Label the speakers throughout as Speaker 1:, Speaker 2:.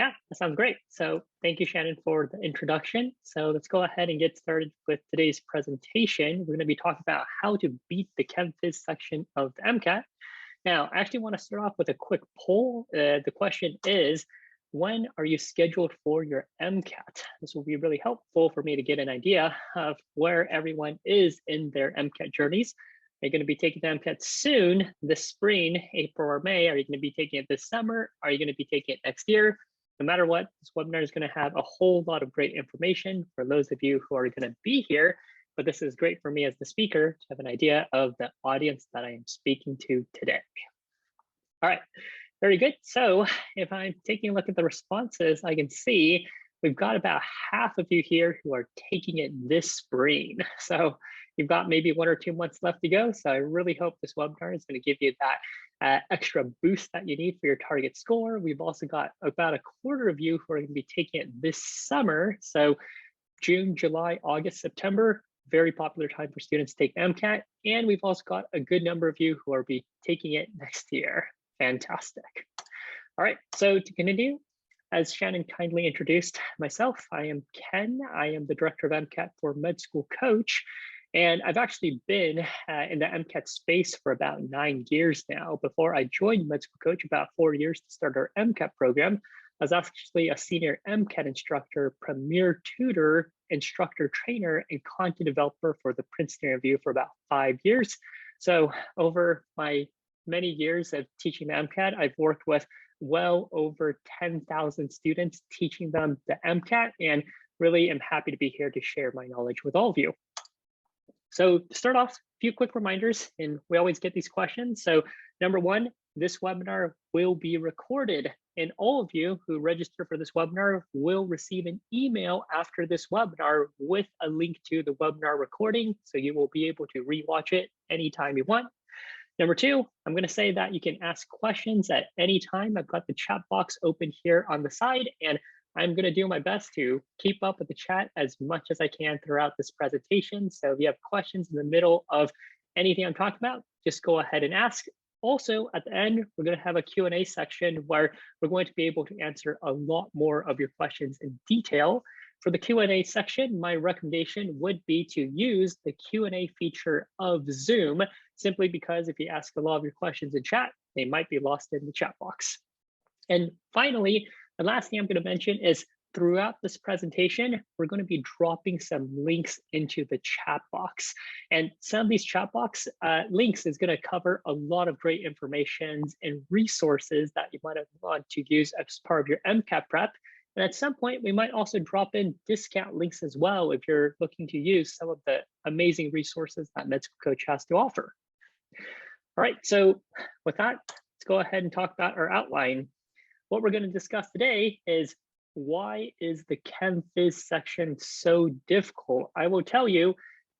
Speaker 1: Yeah, that sounds great. So thank you, Shannon, for the introduction. So let's go ahead and get started with today's presentation. We're going to be talking about how to beat the ChemPhys section of the MCAT. Now, I actually want to start off with a quick poll. The question is, when are you scheduled for your MCAT? This will be really helpful for me to get an idea of where everyone is in their MCAT journeys. Are you going to be taking the MCAT soon, this spring, April or May? Are you going to be taking it this summer? Are you going to be taking it next year? No matter what, this webinar is going to have a whole lot of great information for those of you who are going to be here. But this is great for me as the speaker to have an idea of the audience that I am speaking to today. All right, very good. So if I'm taking a look at the responses, I can see we've got about half of you here who are taking it this spring. So you've got maybe 1 or 2 months left to go. So I really hope this webinar is going to give you that extra boost that you need for your target score. We've also got about a quarter of you who are going to be taking it this summer. So June, July, August, September, very popular time for students to take MCAT. And we've also got a good number of you who are be taking it next year. Fantastic. All right, so to continue, as Shannon kindly introduced myself, I am Ken. I am the director of MCAT for Med School Coach. And I've actually been in the MCAT space for about 9 years now. Before I joined Med School Coach about 4 years to start our MCAT program, I was actually a senior MCAT instructor, premier tutor, instructor trainer, and content developer for the Princeton Review for about 5 years. So over my many years of teaching the MCAT, I've worked with well over 10,000 students, teaching them the MCAT, and really am happy to be here to share my knowledge with all of you. So to start off, a few quick reminders, and we always get these questions. So number one, this webinar will be recorded, and all of you who register for this webinar will receive an email after this webinar with a link to the webinar recording, so you will be able to rewatch it anytime you want. Number two, I'm going to say that you can ask questions at any time. I've got the chat box open here on the side, and I'm going to do my best to keep up with the chat as much as I can throughout this presentation. So if you have questions in the middle of anything I'm talking about, just go ahead and ask. Also, at the end, we're going to have a Q&A section where we're going to be able to answer a lot more of your questions in detail. For the Q&A section, my recommendation would be to use the Q&A feature of Zoom, simply because if you ask a lot of your questions in chat, they might be lost in the chat box. And finally, the last thing I'm going to mention is throughout this presentation, we're going to be dropping some links into the chat box. And some of these chat box links is going to cover a lot of great information and resources that you might want to use as part of your MCAT prep. And at some point, we might also drop in discount links as well if you're looking to use some of the amazing resources that Med School Coach has to offer. All right, so with that, let's go ahead and talk about our outline. What we're going to discuss today is why is the ChemPhys section so difficult? I will tell you,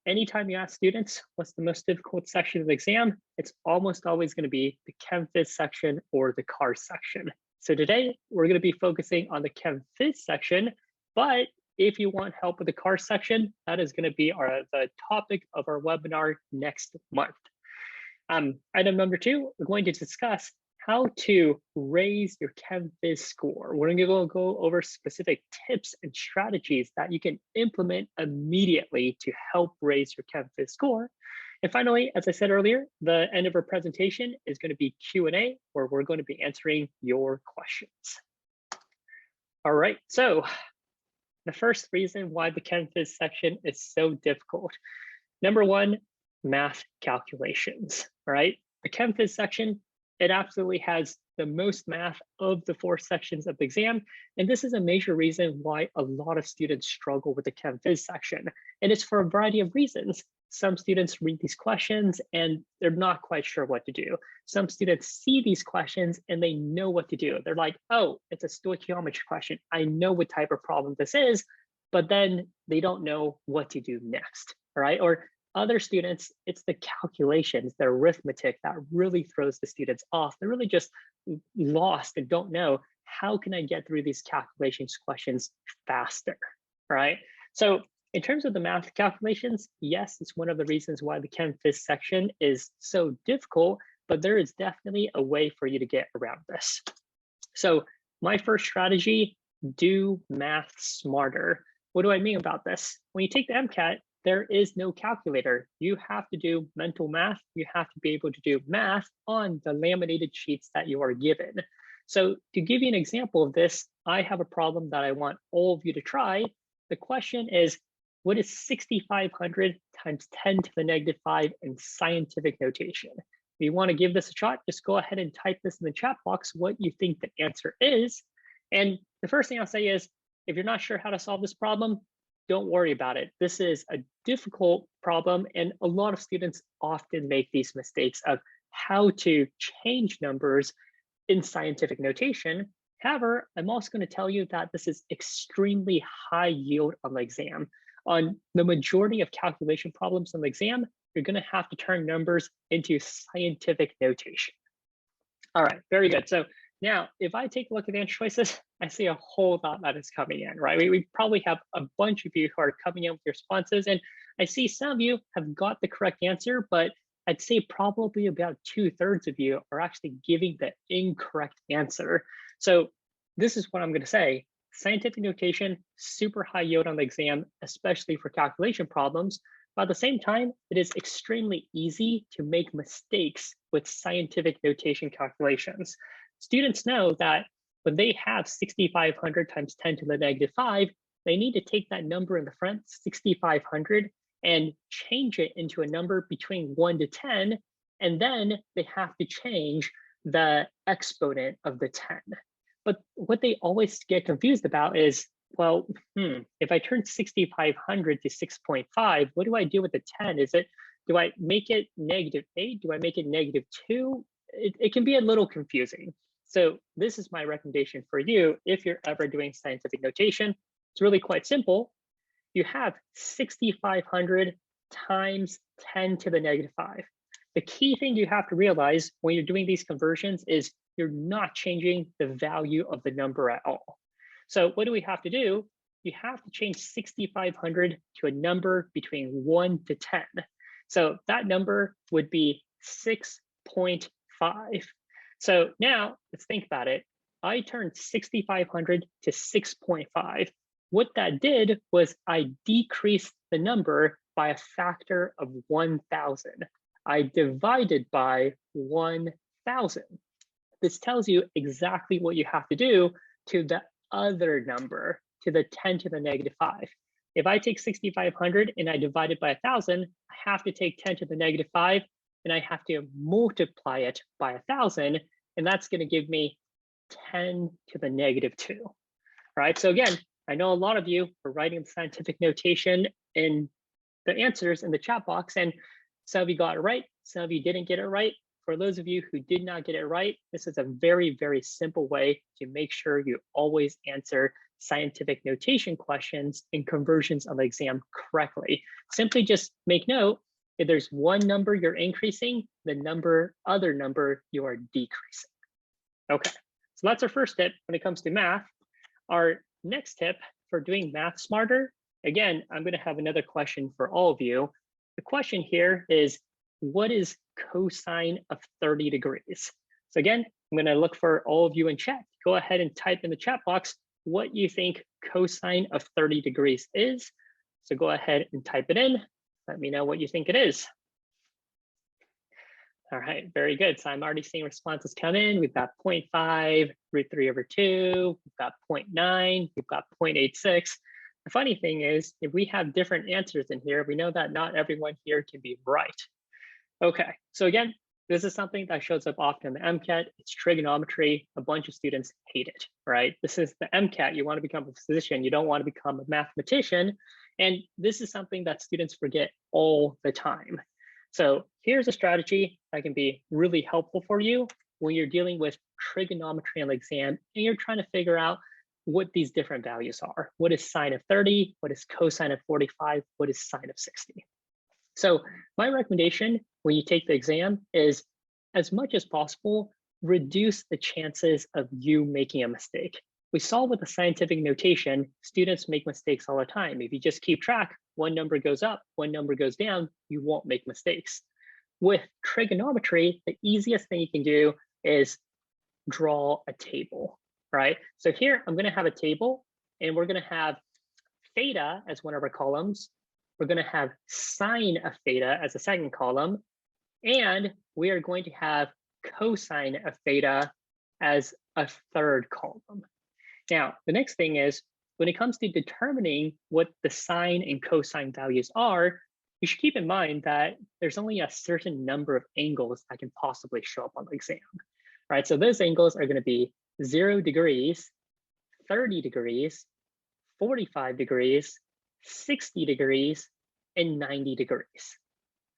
Speaker 1: anytime you ask students what's the most difficult section of the exam, it's almost always going to be the ChemPhys section or the CAR section. So today we're going to be focusing on the ChemPhys section, but if you want help with the CAR section, that is going to be the topic of our webinar next month. Item number two, we're going to discuss how to raise your ChemPhys score. We're going to go over specific tips and strategies that you can implement immediately to help raise your ChemPhys score. And finally, as I said earlier, the end of our presentation is going to be Q&A, where we're going to be answering your questions. All right, so the first reason why the ChemPhys section is so difficult. Number one, math calculations, all right? The ChemPhys section, it absolutely has the most math of the 4 sections of the exam. And this is a major reason why a lot of students struggle with the ChemPhys section. And it's for a variety of reasons. Some students read these questions and they're not quite sure what to do. Some students see these questions and they know what to do. They're like, oh, it's a stoichiometry question. I know what type of problem this is, but then they don't know what to do next, all right? Or other students, it's the calculations, the arithmetic that really throws the students off. They're really just lost and don't know, how can I get through these calculations questions faster, right? So in terms of the math calculations, yes, it's one of the reasons why the ChemPhys section is so difficult, but there is definitely a way for you to get around this. So My first strategy, do math smarter. What do I mean about this? When you take the MCAT, there is no calculator. You have to do mental math. You have to be able to do math on the laminated sheets that you are given. So to give you an example of this, I have a problem that I want all of you to try. The question is, what is 6,500 times 10 to the negative 5 in scientific notation? If you want to give this a shot, just go ahead and type this in the chat box, what you think the answer is. And the first thing I'll say is, if you're not sure how to solve this problem, don't worry about it. This is a difficult problem, and a lot of students often make these mistakes of how to change numbers in scientific notation. However, I'm also going to tell you that this is extremely high yield on the exam. On the majority of calculation problems on the exam, you're going to have to turn numbers into scientific notation. All right, very good. So now, if I take a look at the answer choices, I see a whole lot that is coming in, right? We probably have a bunch of you who are coming in with your responses, and I see some of you have got the correct answer, but I'd say probably about 2/3 of you are actually giving the incorrect answer. So this is what I'm going to say. Scientific notation, super high yield on the exam, especially for calculation problems. But at the same time, it is extremely easy to make mistakes with scientific notation calculations. Students know that when they have 6,500 times 10 to the negative 5, they need to take that number in the front, 6,500, and change it into a number between 1 to 10, and then they have to change the exponent of the 10. But what they always get confused about is, well, if I turn 6,500 to 6.5, what do I do with the 10? Do I make it -8? Do I make it -2? It can be a little confusing. So this is my recommendation for you if you're ever doing scientific notation. It's really quite simple. You have 6,500 times 10 to the negative 5. The key thing you have to realize when you're doing these conversions is you're not changing the value of the number at all. So what do we have to do? You have to change 6,500 to a number between 1 to 10. So that number would be 6.5. So now let's think about it. I turned 6,500 to 6.5. What that did was I decreased the number by a factor of 1,000. I divided by 1,000. This tells you exactly what you have to do to the other number, to the 10 to the negative 5. If I take 6,500 and I divide it by 1,000, I have to take 10 to the negative 5 and I have to multiply it by 1,000, and that's going to give me 10 to the negative 2. All right, so again, I know a lot of you are writing the scientific notation in the answers in the chat box, and some of you got it right, some of you didn't get it right. For those of you who did not get it right, this is a very, very simple way to make sure you always answer scientific notation questions and conversions on the exam correctly. Simply just make note, if there's one number you're increasing, the other number you are decreasing. Okay, so that's our first tip when it comes to math. Our next tip for doing math smarter, again, I'm going to have another question for all of you. The question here is, what is cosine of 30 degrees? So again, I'm going to look for all of you in chat. Go ahead and type in the chat box what you think cosine of 30 degrees is. So go ahead and type it in. Let me know what you think it is. All right, very good. So I'm already seeing responses come in. We've got 0.5, √3/2. We've got 0.9. We've got 0.86. The funny thing is, if we have different answers in here, we know that not everyone here can be right. Okay, so again, this is something that shows up often in the MCAT. It's trigonometry. A bunch of students hate it, right? This is the MCAT. You want to become a physician. You don't want to become a mathematician. And this is something that students forget all the time. So here's a strategy that can be really helpful for you when you're dealing with trigonometry on the exam and you're trying to figure out what these different values are. What is sine of 30? What is cosine of 45? What is sine of 60? So my recommendation when you take the exam is, as much as possible, reduce the chances of you making a mistake. We saw with the scientific notation, students make mistakes all the time. If you just keep track, one number goes up, one number goes down, you won't make mistakes. With trigonometry, the easiest thing you can do is draw a table. right? So here I'm gonna have a table and we're gonna have theta as one of our columns. We're gonna have sine of theta as a second column. And we are going to have cosine of theta as a third column. Now, the next thing is when it comes to determining what the sine and cosine values are, you should keep in mind that there's only a certain number of angles that can possibly show up on the exam, right? So those angles are going to be 0 degrees, 30 degrees, 45 degrees, 60 degrees, and 90 degrees,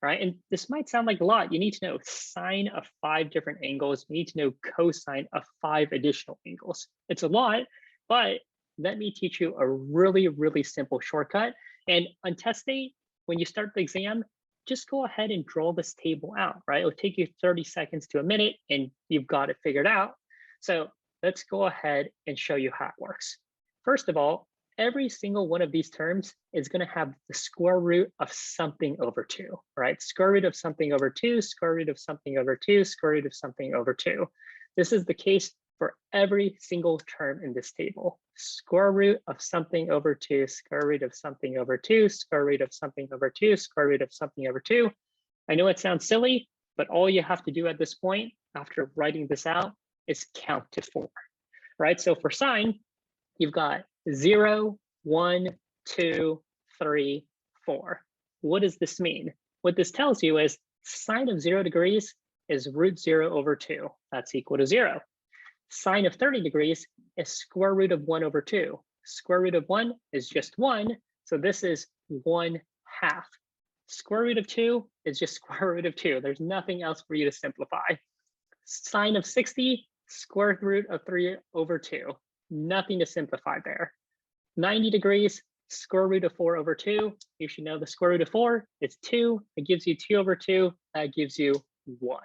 Speaker 1: right? And this might sound like a lot. You need to know sine of 5 different angles. You need to know cosine of 5 additional angles. It's a lot, but let me teach you a really, really simple shortcut. And on test day, when you start the exam, just go ahead and draw this table out, right? It'll take you 30 seconds to a minute and you've got it figured out. So let's go ahead and show you how it works. First of all, every single one of these terms is going to have the square root of something over 2, right? Square root of something over 2, square root of something over 2, square root of something over 2. This is the case for every single term in this table. Square root of something over 2, square root of something over 2, square root of something over 2, square root of something over 2. I know it sounds silly, but all you have to do at this point, after writing this out, is count to 4, right? So for sine, you've got 0, 1, 2, 3, 4. What does this mean? What this tells you is sine of 0 degrees is root 0 over 2. That's equal to 0. Sine of 30 degrees is square root of 1 over 2. Square root of 1 is just 1, so this is 1/2. Square root of 2 is just square root of 2. There's nothing else for you to simplify. Sine of 60, square root of 3 over 2. Nothing to simplify there. 90 degrees, square root of 4 over 2. You should know the square root of 4 is 2. It gives you 2 over 2. That gives you 1.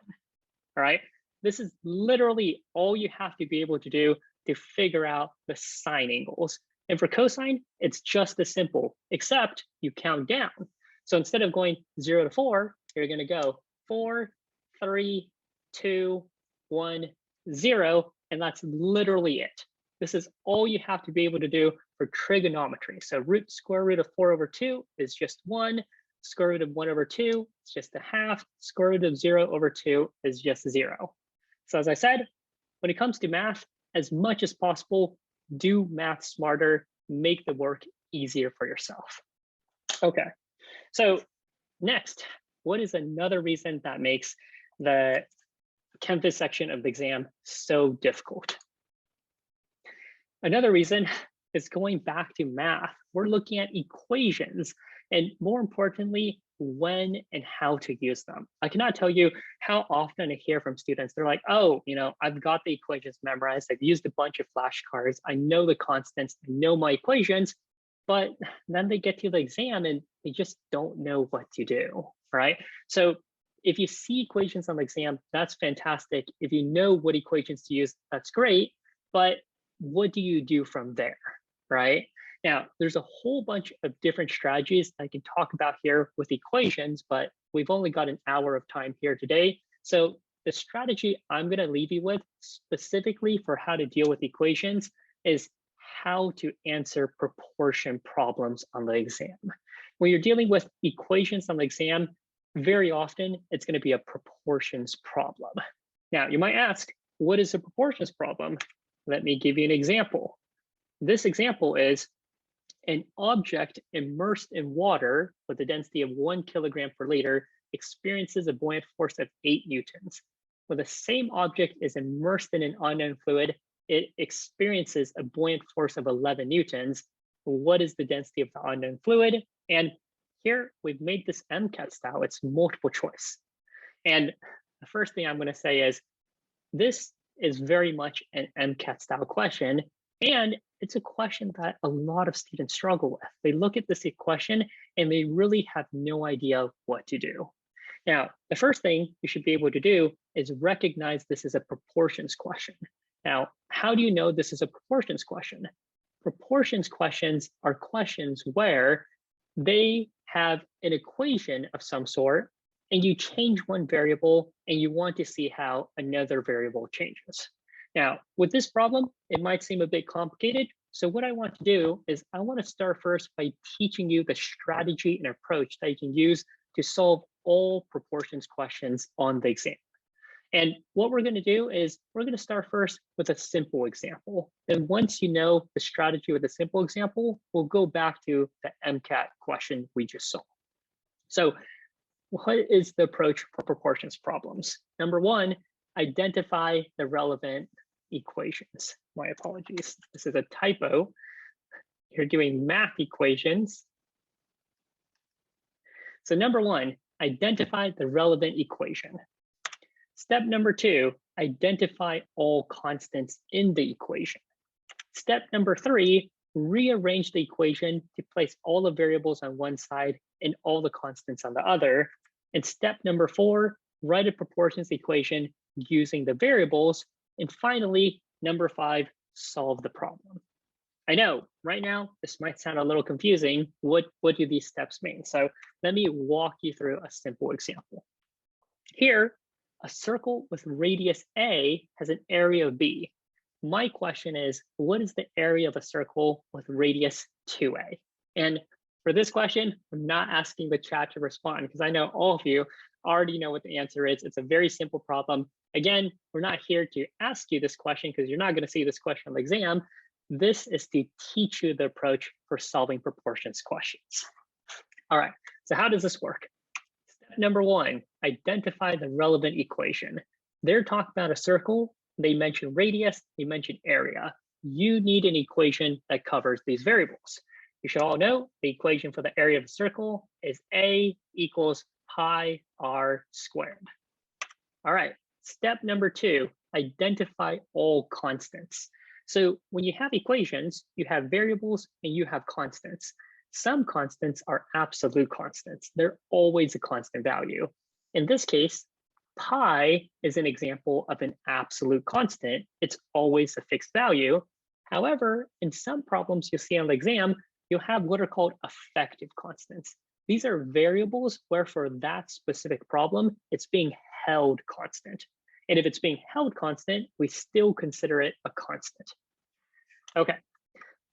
Speaker 1: All right. This is literally all you have to be able to do to figure out the sine angles. And for cosine, it's just as simple, except you count down. So instead of going 0 to 4, you're going to go 4, 3, 2, 1, 0, and that's literally it. This is all you have to be able to do for trigonometry. So square root of 4 over 2 is just 1. Square root of 1 over 2 is just 1/2. Square root of 0 over 2 is just 0. So as I said, when it comes to math, as much as possible, do math smarter, make the work easier for yourself. Okay, so next, what is another reason that makes the ChemPhys section of the exam so difficult? Another reason is going back to math. We're looking at equations, and more importantly, when and how to use them. I cannot tell you how often I hear from students. They're like, oh, I've got the equations memorized. I've used a bunch of flashcards. I know the constants, I know my equations, but then they get to the exam and they just don't know what to do, right? So if you see equations on the exam, that's fantastic. If you know what equations to use, that's great. But what do you do from there, right? Now, there's a whole bunch of different strategies I can talk about here with equations, but we've only got an hour of time here today. So the strategy I'm going to leave you with specifically for how to deal with equations is how to answer proportion problems on the exam. When you're dealing with equations on the exam, very often it's going to be a proportions problem. Now, you might ask, what is a proportions problem? Let me give you an example. This example is an object immersed in water with a density of 1 kilogram per liter experiences a buoyant force of 8 newtons. When the same object is immersed in an unknown fluid, it experiences a buoyant force of 11 newtons. What is the density of the unknown fluid? And here we've made this MCAT style. It's multiple choice. And the first thing I'm going to say is this is very much an MCAT style question. And it's a question that a lot of students struggle with. They look at this question and they really have no idea what to do. Now, the first thing you should be able to do is recognize this is a proportions question. Now, how do you know this is a proportions question? Proportions questions are questions where they have an equation of some sort and you change one variable and you want to see how another variable changes. Now, with this problem, it might seem a bit complicated. So what I want to do is I want to start first by teaching you the strategy and approach that you can use to solve all proportions questions on the exam. And what we're going to do is we're going to start first with a simple example. And once you know the strategy with a simple example, we'll go back to the MCAT question we just saw. So what is the approach for proportions problems? Number one, identify the relevant equations. My apologies, this is a typo. You're doing math equations. So number one, identify the relevant equation. Step number two, identify all constants in the equation. Step number three, rearrange the equation to place all the variables on one side and all the constants on the other. And step number four, write a proportions equation using the variables. And finally, number five, solve the problem. I know right now this might sound a little confusing. What do these steps mean? So let me walk you through a simple example. Here, a circle with radius A has an area of B. My question is, what is the area of a circle with radius 2A? And for this question, I'm not asking the chat to respond because I know all of you already know what the answer is. It's a very simple problem. Again, we're not here to ask you this question because you're not going to see this question on the exam. This is to teach you the approach for solving proportions questions. All right, so how does this work? Step number one, identify the relevant equation. They're talking about a circle. They mention radius, they mention area. You need an equation that covers these variables. You should all know the equation for the area of a circle is A equals pi r squared. All right, step number two, identify all constants. So when you have equations, you have variables and you have constants. Some constants are absolute constants. They're always a constant value. In this case, pi is an example of an absolute constant. It's always a fixed value. However, in some problems you'll see on the exam, you'll have what are called effective constants. These are variables where for that specific problem, it's being held constant. And if it's being held constant, we still consider it a constant. Okay,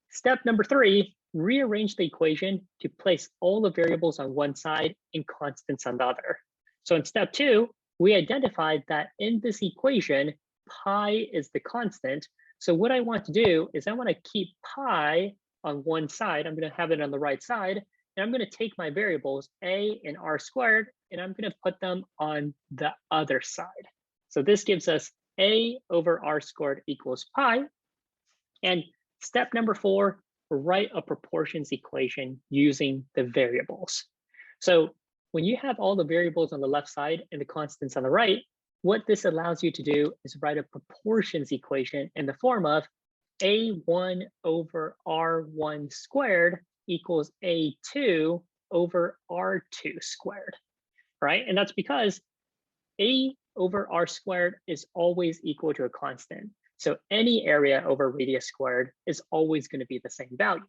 Speaker 1: step number three, rearrange the equation to place all the variables on one side and constants on the other. So in step two, we identified that in this equation, pi is the constant. So what I want to do is I want to keep pi on one side. I'm going to have it on the right side. And I'm going to take my variables a and r squared, and I'm going to put them on the other side. So this gives us a over r squared equals pi. And step number four, write a proportions equation using the variables. So when you have all the variables on the left side and the constants on the right, what this allows you to do is write a proportions equation in the form of a1 over r1 squared equals a2 over r2 squared, right? And that's because a over r squared is always equal to a constant. So any area over radius squared is always going to be the same value.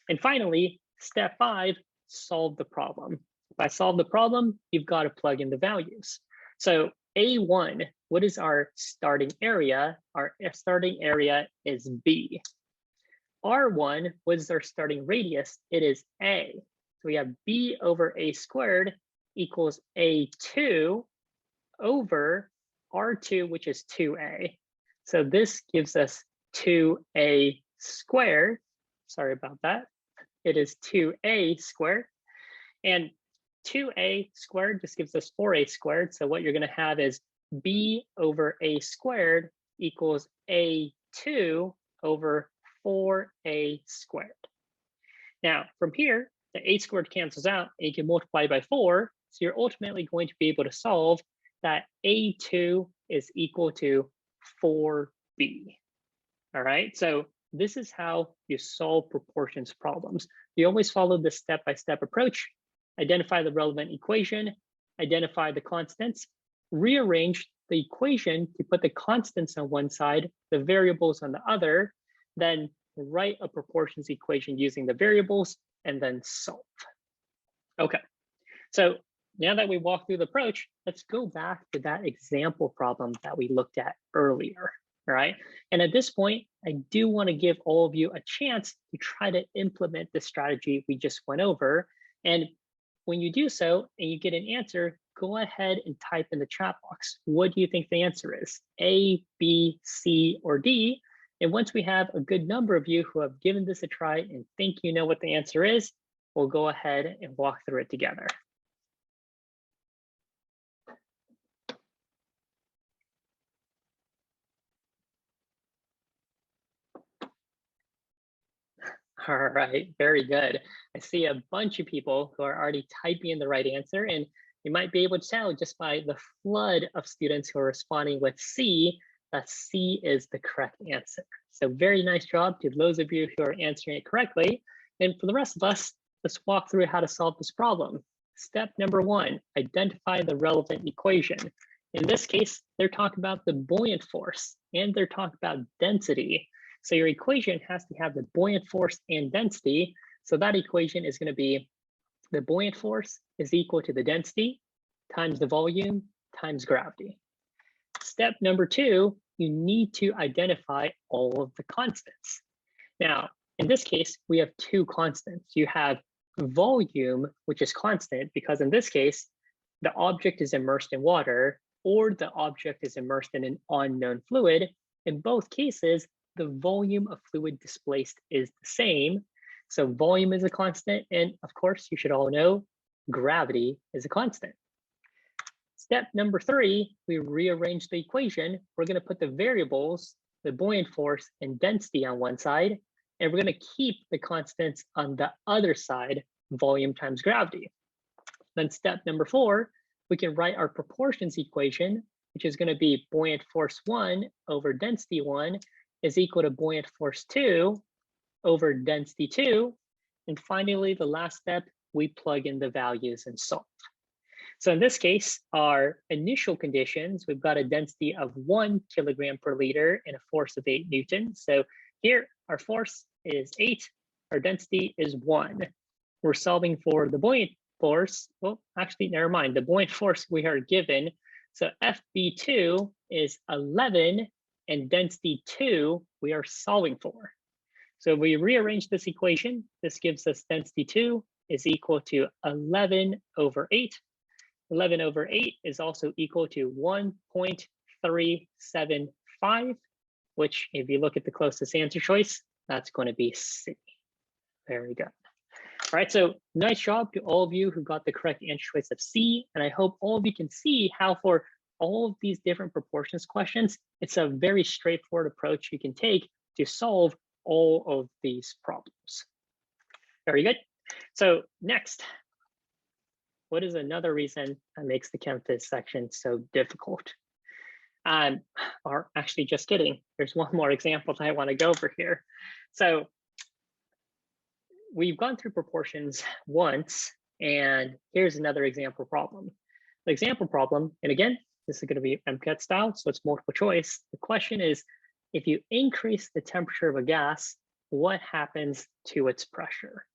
Speaker 1: And finally, step five, solve the problem. If I solve the problem, you've got to plug in the values. So A1, what is our starting area? Our starting area is B. R1, what is our starting radius? It is A. So we have B over A squared equals A2 over R2, which is 2A. So this gives us 2A squared. Sorry about that. It is 2A squared. And 2A squared just gives us 4A squared. So what you're going to have is B over A squared equals A2 over 4A squared. Now, from here, the A squared cancels out and you can multiply by 4. So you're ultimately going to be able to solve that A2 is equal to 4B. All right, so this is how you solve proportions problems. You always follow this step-by-step approach. Identify the relevant equation, identify the constants, rearrange the equation to put the constants on one side, the variables on the other, then write a proportions equation using the variables, and then solve. Okay, so now that we walked through the approach, let's go back to that example problem that we looked at earlier. right? And at this point, I do want to give all of you a chance to try to implement the strategy we just went over. And when you do so and you get an answer, go ahead and type in the chat box. What do you think the answer is? A, B, C, or D? And once we have a good number of you who have given this a try and think you know what the answer is, we'll go ahead and walk through it together. All right, very good. I see a bunch of people who are already typing in the right answer, and you might be able to tell just by the flood of students who are responding with C, that C is the correct answer. So very nice job to those of you who are answering it correctly. And for the rest of us, let's walk through how to solve this problem. Step number 1, identify the relevant equation. In this case, they're talking about the buoyant force, and they're talking about density. So your equation has to have the buoyant force and density. So that equation is going to be the buoyant force is equal to the density times the volume times gravity. Step number 2, you need to identify all of the constants. Now, in this case, we have 2 constants. You have volume, which is constant, because in this case, the object is immersed in water or the object is immersed in an unknown fluid. In both cases, the volume of fluid displaced is the same. So volume is a constant, and of course, you should all know gravity is a constant. Step number 3, we rearrange the equation. We're going to put the variables, the buoyant force and density on one side, and we're going to keep the constants on the other side, volume times gravity. Then step number 4, we can write our proportions equation, which is going to be buoyant force 1 over density 1 is equal to buoyant force 2 over density 2. And finally, the last step, we plug in the values and solve. So in this case, our initial conditions, we've got a density of 1 kilogram per liter and a force of 8 newtons. So here, our force is 8, our density is 1. We're solving for the buoyant force. Well, actually, never mind. The buoyant force we are given. So FB2 is 11, and density 2 we are solving for. So if we rearrange this equation, this gives us density 2 is equal to 11 over 8. 11 over 8 is also equal to 1.375, which if you look at the closest answer choice, that's going to be C. Very good. All right, so nice job to all of you who got the correct answer choice of C, and I hope all of you can see how for all of these different proportions questions, it's a very straightforward approach you can take to solve all of these problems. Very good. So next, what is another reason that makes the ChemPhys section so difficult? Or actually, just kidding. There's one more example that I want to go over here. So we've gone through proportions once, and here's another example problem. The example problem, and again, this is going to be MCAT style, so it's multiple choice. The question is, if you increase the temperature of a gas, what happens to its pressure?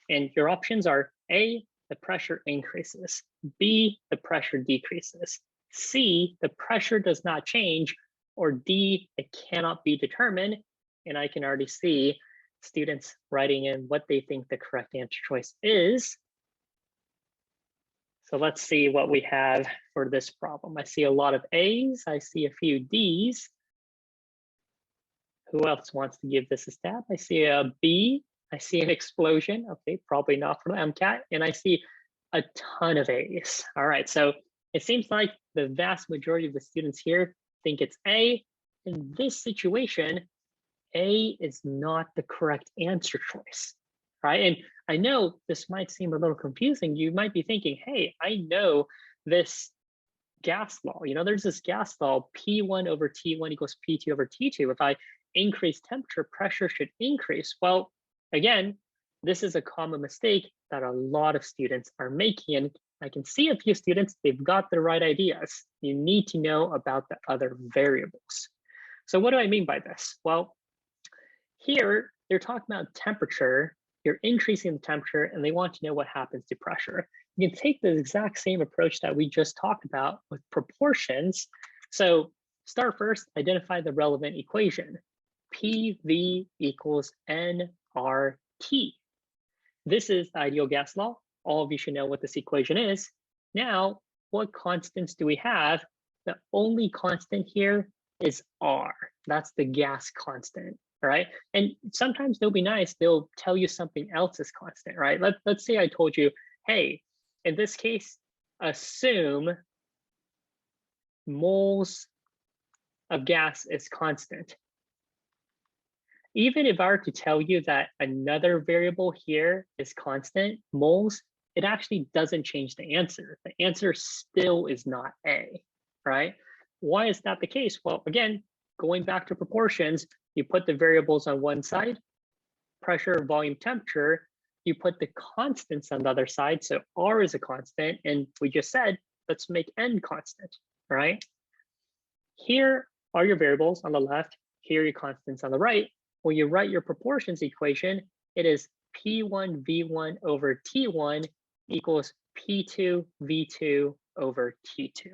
Speaker 1: And your options are A, the pressure increases, B, the pressure decreases, C, the pressure does not change, or D, it cannot be determined. And I can already see students writing in what they think the correct answer choice is. So let's see what we have for this problem. I see a lot of A's, I see a few D's. Who else wants to give this a stab? I see a B, I see an explosion. Okay, probably not for the MCAT. And I see a ton of A's. All right, so it seems like the vast majority of the students here think it's A. In this situation, A is not the correct answer choice, right? And I know this might seem a little confusing. You might be thinking, hey, I know this gas law. You know, there's this gas law, P1 over T1 equals P2 over T2. If I increase temperature, pressure should increase. Well, again, this is a common mistake that a lot of students are making. And I can see a few students, they've got the right ideas. You need to know about the other variables. So what do I mean by this? Well, here, they're talking about temperature. You're increasing the temperature, and they want to know what happens to pressure. You can take the exact same approach that we just talked about with proportions. So Start first, identify the relevant equation. PV equals nRT. This is the ideal gas law. All of you should know what this equation is. Now, what constants do we have? The only constant here is R. That's the gas constant, right? And sometimes they'll be nice. They'll tell you something else is constant, right? Let's say I told you, hey, in this case, assume moles of gas is constant. Even if I were to tell you that another variable here is constant, moles, it actually doesn't change the answer. The answer still is not A, right? Why is that the case? Well, again, going back to proportions, you put the variables on one side, pressure, volume, temperature, you put the constants on the other side. So R is a constant, and we just said, let's make N constant, right? Here are your variables on the left, here are your constants on the right. When you write your proportions equation, it is P1 V1 over T1 equals P2 V2 over T2.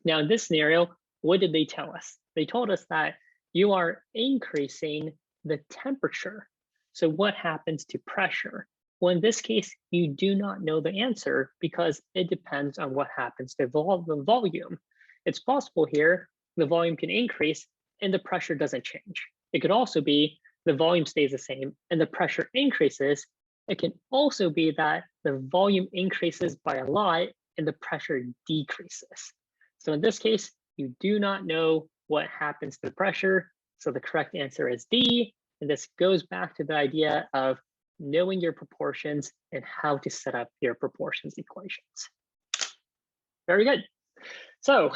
Speaker 1: Now in this scenario, what did they tell us? They told us that you are increasing the temperature. So what happens to pressure? Well, in this case, you do not know the answer because it depends on what happens to the volume. It's possible here the volume can increase and the pressure doesn't change. It could also be the volume stays the same and the pressure increases. It can also be that the volume increases by a lot and the pressure decreases. So in this case, you do not know what happens to the pressure. So the correct answer is D. And this goes back to the idea of knowing your proportions and how to set up your proportions equations. Very good. So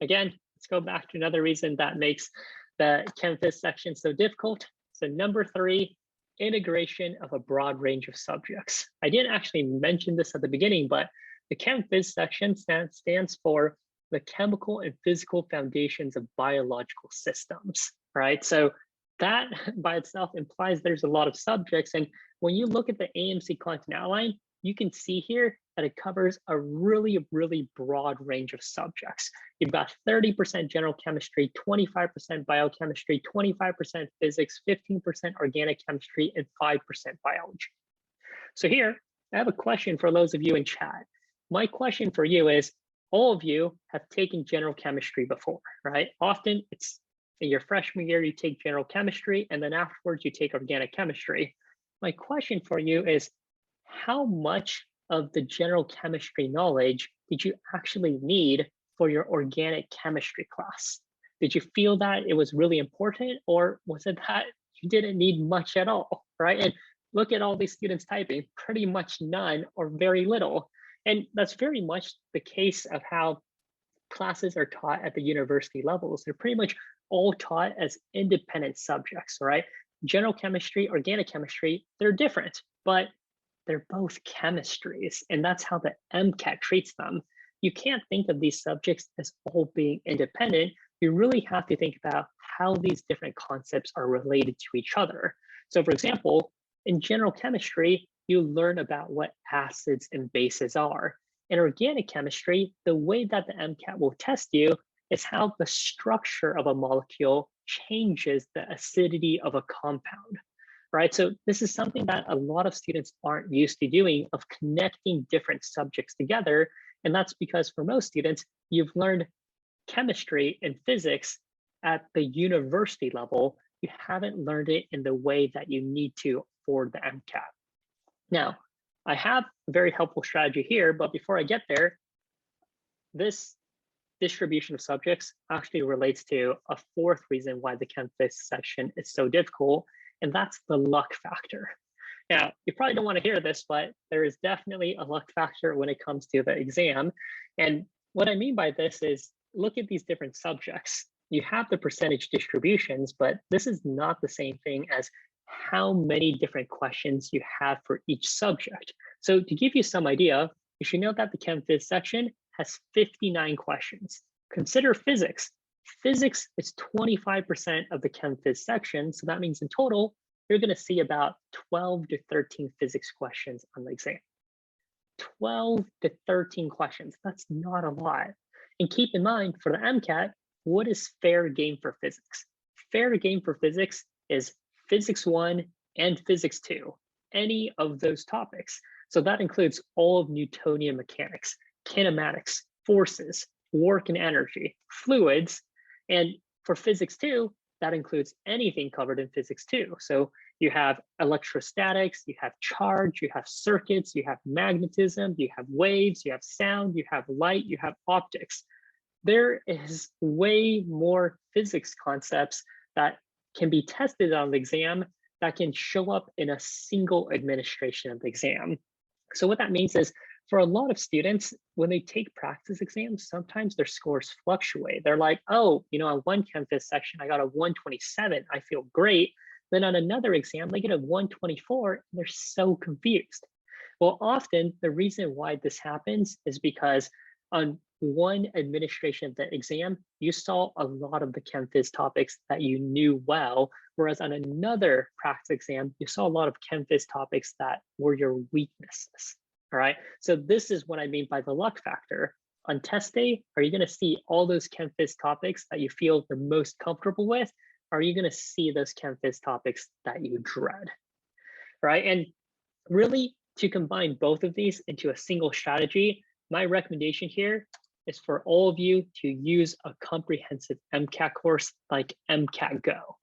Speaker 1: again, let's go back to another reason that makes the ChemPhys section so difficult. So number 3, integration of a broad range of subjects. I didn't actually mention this at the beginning, but the ChemPhys section stands for the chemical and physical foundations of biological systems, right? So that by itself implies there's a lot of subjects. And when you look at the AMC content outline, you can see here that it covers a really, really broad range of subjects. You've got 30% general chemistry, 25% biochemistry, 25% physics, 15% organic chemistry, and 5% biology. So here, I have a question for those of you in chat. My question for you is, all of you have taken general chemistry before, right? Often it's in your freshman year, you take general chemistry, and then afterwards you take organic chemistry. My question for you is, how much of the general chemistry knowledge did you actually need for your organic chemistry class? Did you feel that it was really important, or was it that you didn't need much at all, right? And look at all these students typing, pretty much none or very little. And that's very much the case of how classes are taught at the university levels. They're pretty much all taught as independent subjects, right? General chemistry, organic chemistry, they're different, but they're both chemistries, and that's how the MCAT treats them. You can't think of these subjects as all being independent. You really have to think about how these different concepts are related to each other. So for example, in general chemistry, you learn about what acids and bases are. In organic chemistry, the way that the MCAT will test you is how the structure of a molecule changes the acidity of a compound, right? So this is something that a lot of students aren't used to doing, of connecting different subjects together. And that's because for most students, you've learned chemistry and physics at the university level. You haven't learned it in the way that you need to for the MCAT. Now, I have a very helpful strategy here, but before I get there, this distribution of subjects actually relates to a fourth reason why the ChemPhys section is so difficult, and that's the luck factor. Now, you probably don't want to hear this, but there is definitely a luck factor when it comes to the exam. And what I mean by this is, look at these different subjects. You have the percentage distributions, but this is not the same thing as how many different questions you have for each subject. So to give you some idea, you should know that the ChemPhys section has 59 questions. Consider physics. Physics is 25% of the ChemPhys section. So that means in total, you're going to see about 12 to 13 physics questions on the exam. 12 to 13 questions. That's not a lot. And keep in mind, for the MCAT, what is fair game for physics? Fair game for physics is physics 1 and physics 2, any of those topics. So that includes all of Newtonian mechanics, kinematics, forces, work and energy, fluids, and for physics 2, that includes anything covered in physics 2. So you have electrostatics, you have charge, you have circuits, you have magnetism, you have waves, you have sound, you have light, you have optics. There is way more physics concepts that can be tested on the exam that can show up in a single administration of the exam. So what that means is for a lot of students, when they take practice exams, sometimes their scores fluctuate. They're like, oh, on one ChemPhys section, I got a 127. I feel great. Then on another exam, they get a 124, and they're so confused. Well, often the reason why this happens is because on one administration of the exam, you saw a lot of the ChemPhys topics that you knew well, whereas on another practice exam, you saw a lot of ChemPhys topics that were your weaknesses. All right, so this is what I mean by the luck factor. On test day, are you going to see all those ChemPhys topics that you feel the most comfortable with? Or are you going to see those ChemPhys topics that you dread? Right, and really to combine both of these into a single strategy, my recommendation here is for all of you to use a comprehensive MCAT course like MCAT Go.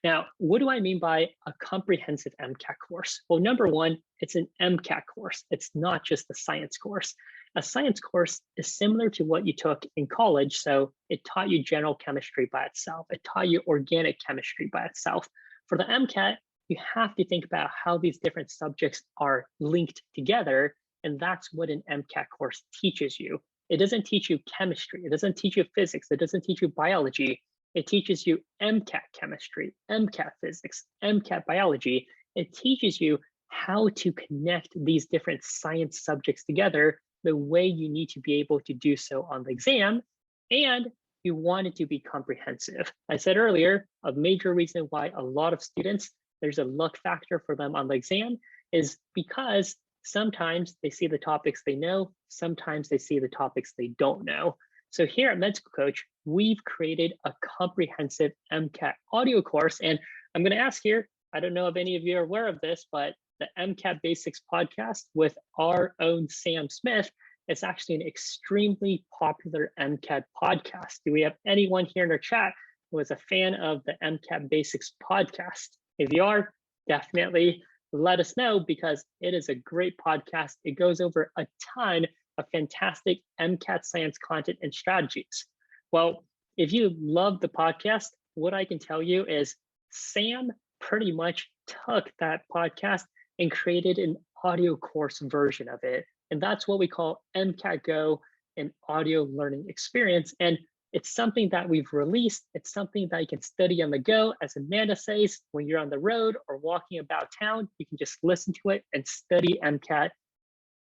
Speaker 1: Now, what do I mean by a comprehensive MCAT course? Well, number one, it's an MCAT course. It's not just a science course. A science course is similar to what you took in college. So it taught you general chemistry by itself. It taught you organic chemistry by itself. For the MCAT, you have to think about how these different subjects are linked together. And that's what an MCAT course teaches you. It doesn't teach you chemistry. It doesn't teach you physics. It doesn't teach you biology. It teaches you MCAT chemistry, MCAT physics, MCAT biology. It teaches you how to connect these different science subjects together the way you need to be able to do so on the exam. And you want it to be comprehensive. I said earlier, a major reason why a lot of students, there's a luck factor for them on the exam is because sometimes they see the topics they know, sometimes they see the topics they don't know. So here at Med School Coach, we've created a comprehensive MCAT audio course. And I'm going to ask here, I don't know if any of you are aware of this, but the MCAT Basics podcast with our own Sam Smith is actually an extremely popular MCAT podcast. Do we have anyone here in our chat who is a fan of the MCAT Basics podcast? If you are, definitely let us know because it is a great podcast. It goes over a ton of fantastic MCAT science content and strategies. Well, if you love the podcast, what I can tell you is Sam pretty much took that podcast and created an audio course version of it. And that's what we call MCAT Go, an audio learning experience. And it's something that we've released. It's something that you can study on the go. As Amanda says, when you're on the road or walking about town, you can just listen to it and study MCAT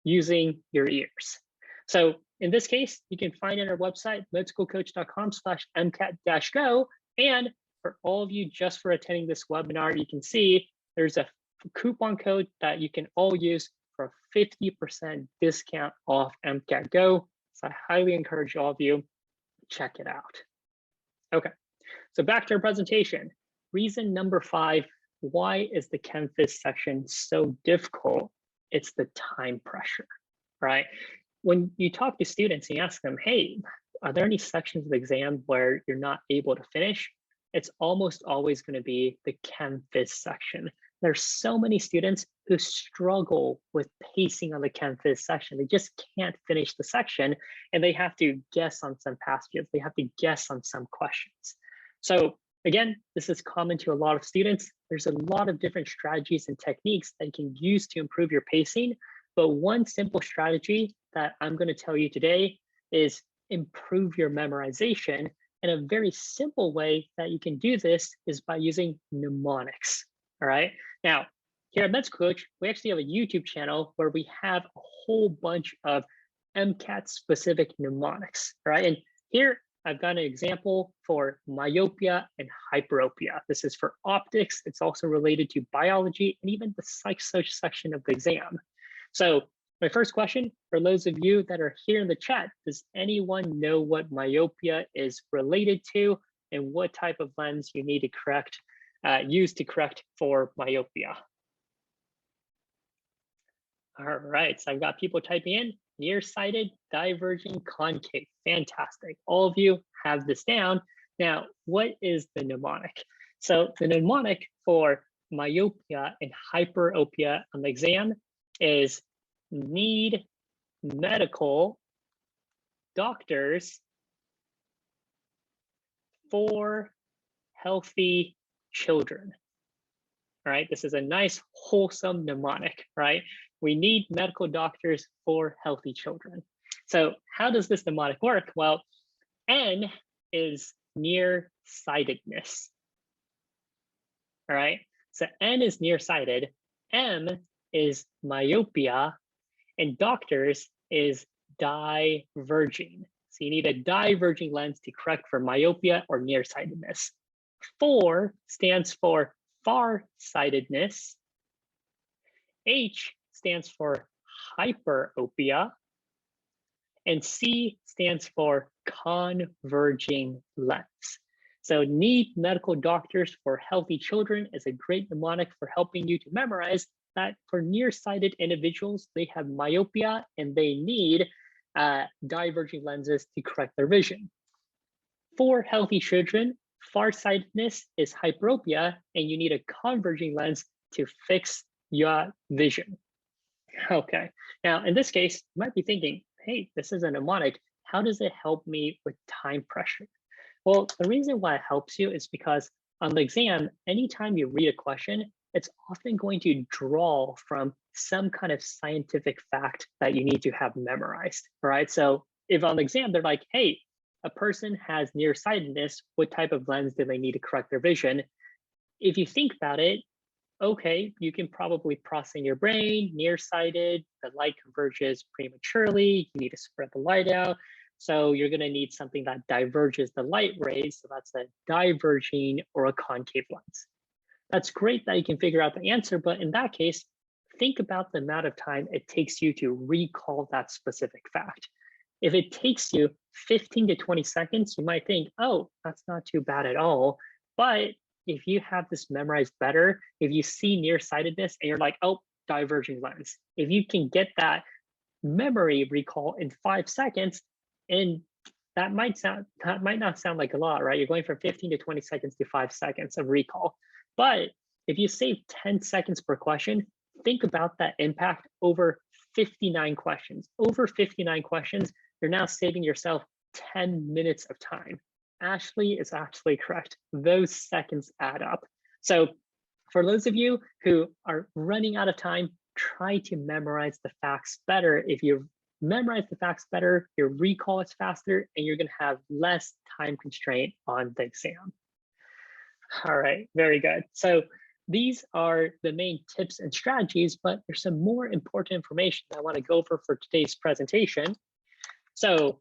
Speaker 1: using your ears. So in this case, you can find it on our website, medschoolcoach.com/MCAT-go. And for all of you, just for attending this webinar, you can see there's a coupon code that you can all use for a 50% discount off MCAT Go. So I highly encourage all of you, check it out. Okay, so back to our presentation. Reason number 5, why is the ChemPhys section so difficult? It's the time pressure, right? When you talk to students and you ask them, hey, are there any sections of the exam where you're not able to finish? It's almost always going to be the ChemPhys section. There's so many students who struggle with pacing on the ChemPhys section. They just can't finish the section and they have to guess on some passages. They have to guess on some questions. So again, this is common to a lot of students. There's a lot of different strategies and techniques that you can use to improve your pacing. But one simple strategy that I'm going to tell you today is improve your memorization. And a very simple way that you can do this is by using mnemonics. All right. Now, here at Med School Coach, we actually have a YouTube channel where we have a whole bunch of MCAT specific mnemonics. All right. And here I've got an example for myopia and hyperopia. This is for optics. It's also related to biology and even the psych-social section of the exam. So My first question, for those of you that are here in the chat, does anyone know what myopia is related to and what type of lens you need to use to correct for myopia? All right, so I've got people typing in nearsighted, diverging, concave. Fantastic. All of you have this down. Now, what is the mnemonic? So the mnemonic for myopia and hyperopia on the exam is need medical doctors for healthy children. All right, this is a nice wholesome mnemonic, right? We need medical doctors for healthy children. So how does this mnemonic work? Well, N is nearsightedness. All right, so N is nearsighted, M is myopia, and doctors is diverging. So you need a diverging lens to correct for myopia or nearsightedness. 4 stands for farsightedness. H stands for hyperopia. And C stands for converging lens. So need medical doctors for healthy children is a great mnemonic for helping you to memorize that for nearsighted individuals, they have myopia and they need diverging lenses to correct their vision. For healthy children, farsightedness is hyperopia and you need a converging lens to fix your vision. Okay, now in this case, you might be thinking, hey, this is a mnemonic. How does it help me with time pressure? Well, the reason why it helps you is because on the exam, anytime you read a question, it's often going to draw from some kind of scientific fact that you need to have memorized, right? So if on the exam, they're like, hey, a person has nearsightedness, what type of lens do they need to correct their vision? If you think about it, okay, you can probably process in your brain, nearsighted, the light converges prematurely, you need to spread the light out. So you're gonna need something that diverges the light rays, so that's a diverging or a concave lens. That's great that you can figure out the answer, but in that case, think about the amount of time it takes you to recall that specific fact. If it takes you 15 to 20 seconds, you might think, oh, that's not too bad at all. But if you have this memorized better, if you see nearsightedness and you're like, oh, diverging lens, if you can get that memory recall in 5 seconds, and that might not sound like a lot, right? You're going from 15 to 20 seconds to 5 seconds of recall. But if you save 10 seconds per question, think about that impact over 59 questions. Over 59 questions, you're now saving yourself 10 minutes of time. Ashley is actually correct. Those seconds add up. So for those of you who are running out of time, try to memorize the facts better. If you memorize the facts better, your recall is faster, and you're gonna have less time constraint on the exam. All right, very good. So these are the main tips and strategies, but there's some more important information I want to go over for today's presentation. So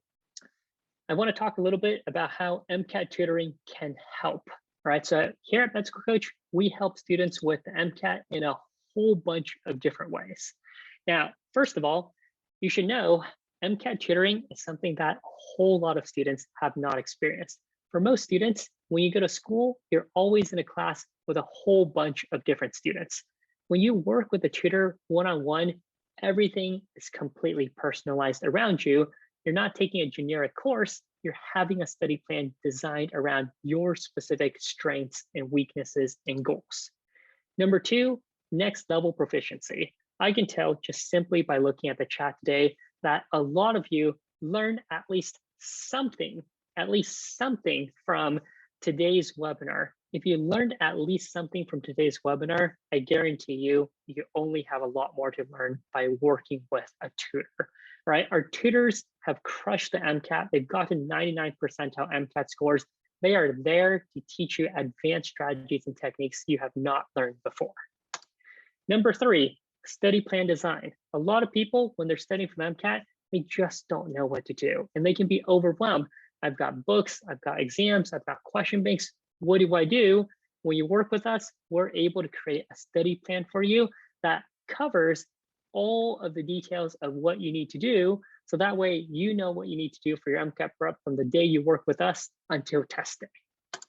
Speaker 1: I want to talk a little bit about how MCAT tutoring can help. All right, so here at Med School Coach, we help students with the MCAT in a whole bunch of different ways. Now, first of all, you should know MCAT tutoring is something that a whole lot of students have not experienced. For most students, when you go to school, you're always in a class with a whole bunch of different students. When you work with a tutor one-on-one, everything is completely personalized around you. You're not taking a generic course, you're having a study plan designed around your specific strengths and weaknesses and goals. Number 2, next level proficiency. I can tell just simply by looking at the chat today that a lot of you learned at least something from today's webinar. If you learned at least something from today's webinar, I guarantee you only have a lot more to learn by working with a tutor, right? Our tutors have crushed the MCAT. They've gotten 99 percentile MCAT scores. They are there to teach you advanced strategies and techniques you have not learned before. Number 3, study plan design. A lot of people, when they're studying for the MCAT, they just don't know what to do, and they can be overwhelmed. I've got books, I've got exams, I've got question banks. What do I do? When you work with us, we're able to create a study plan for you that covers all of the details of what you need to do. So that way, you know what you need to do for your MCAT prep from the day you work with us until test day.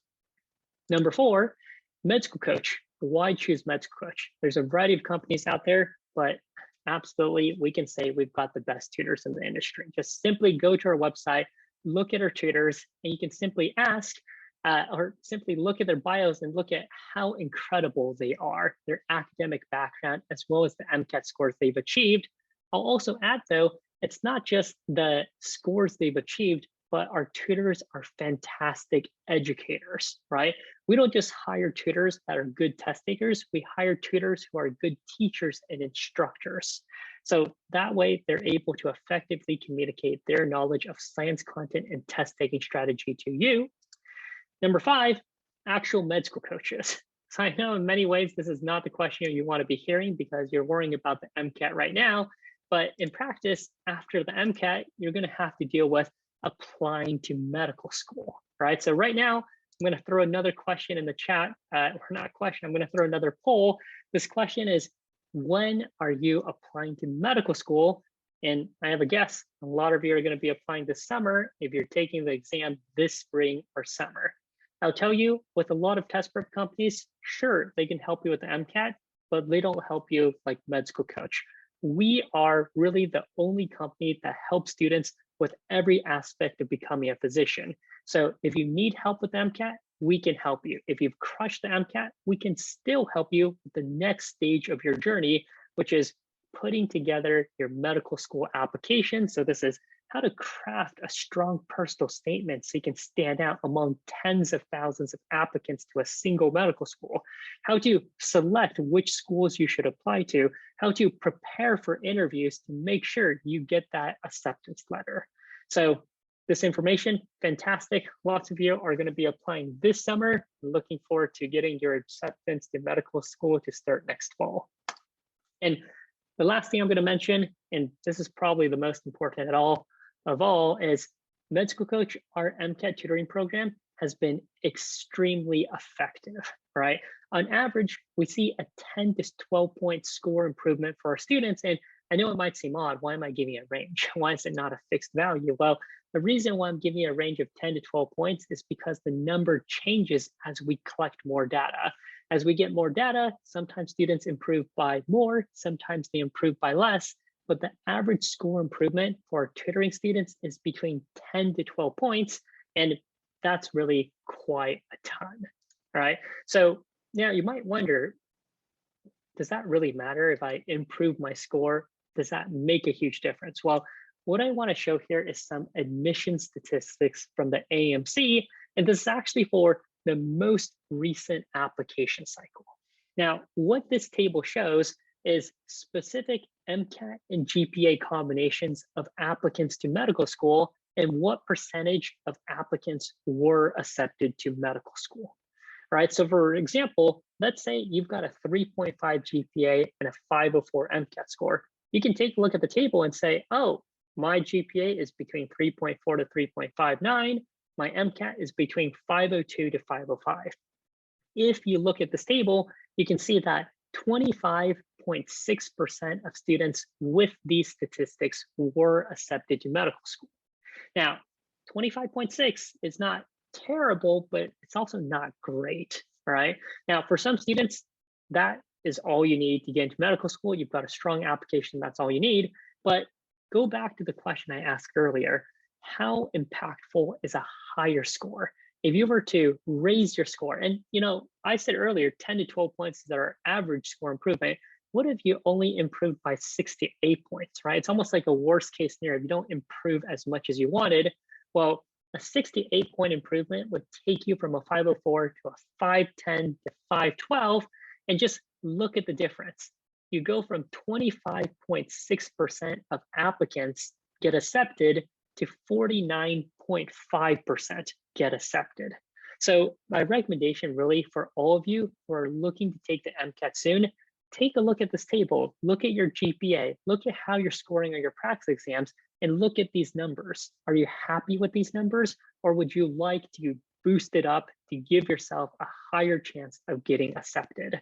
Speaker 1: Number 4, med school coach. Why choose med school coach? There's a variety of companies out there, but absolutely, we can say we've got the best tutors in the industry. Just simply go to our website, look at our tutors, and you can simply ask or simply look at their bios and look at how incredible they are, their academic background, as well as the MCAT scores they've achieved. I'll also add, though, it's not just the scores they've achieved, but our tutors are fantastic educators, right? We don't just hire tutors that are good test takers, we hire tutors who are good teachers and instructors. So that way they're able to effectively communicate their knowledge of science content and test taking strategy to you. Number 5, actual med school coaches. So I know in many ways, this is not the question you want to be hearing because you're worrying about the MCAT right now, but in practice, after the MCAT, you're going to have to deal with applying to medical school, right? So right now, I'm going to throw another question in the chat, or not question, I'm going to throw another poll. This question is, when are you applying to medical school? And I have a guess, a lot of you are going to be applying this summer if you're taking the exam this spring or summer. I'll tell you, with a lot of test prep companies, sure, they can help you with the MCAT, but they don't help you like med school coach. We are really the only company that helps students with every aspect of becoming a physician. So if you need help with the MCAT, we can help you. If you've crushed the MCAT, we can still help you with the next stage of your journey, which is putting together your medical school application. So this is how to craft a strong personal statement so you can stand out among tens of thousands of applicants to a single medical school, how to select which schools you should apply to, how to prepare for interviews to make sure you get that acceptance letter. So this information, fantastic. Lots of you are going to be applying this summer. Looking forward to getting your acceptance to medical school to start next fall. And the last thing I'm going to mention, and this is probably the most important of all, is med school coach, our MCAT tutoring program has been extremely effective, right? On average, we see a 10 to 12 point score improvement for our students. And I know it might seem odd. Why am I giving a range? Why is it not a fixed value? Well, the reason why I'm giving a range of 10 to 12 points is because the number changes as we collect more data. As we get more data, sometimes students improve by more, sometimes they improve by less, but the average score improvement for our tutoring students is between 10 to 12 points, and that's really quite a ton, right? So now you might wonder, does that really matter if I improve my score? Does that make a huge difference? Well, what I want to show here is some admission statistics from the AMC, and this is actually for the most recent application cycle. Now, what this table shows is specific MCAT and GPA combinations of applicants to medical school and what percentage of applicants were accepted to medical school. Right, so for example, let's say you've got a 3.5 GPA and a 504 MCAT score. You can take a look at the table and say, oh, my GPA is between 3.4 to 3.59. My MCAT is between 502 to 505. If you look at this table, you can see that 25.6% of students with these statistics were accepted to medical school. Now, 25.6 is not terrible, but it's also not great, right? Now, for some students, that is all you need to get into medical school. You've got a strong application, that's all you need. But go back to the question I asked earlier, how impactful is a higher score? If you were to raise your score, and I said earlier, 10 to 12 points is our average score improvement. What if you only improved by 6 to 8 points, right? It's almost like a worst case scenario. If you don't improve as much as you wanted, well, a 6 to 8 point improvement would take you from a 504 to a 510 to 512, and just look at the difference. You go from 25.6% of applicants get accepted to 49.5% get accepted. So my recommendation really for all of you who are looking to take the MCAT soon, take a look at this table, look at your GPA, look at how you're scoring on your practice exams, and look at these numbers. Are you happy with these numbers, or would you like to boost it up to give yourself a higher chance of getting accepted?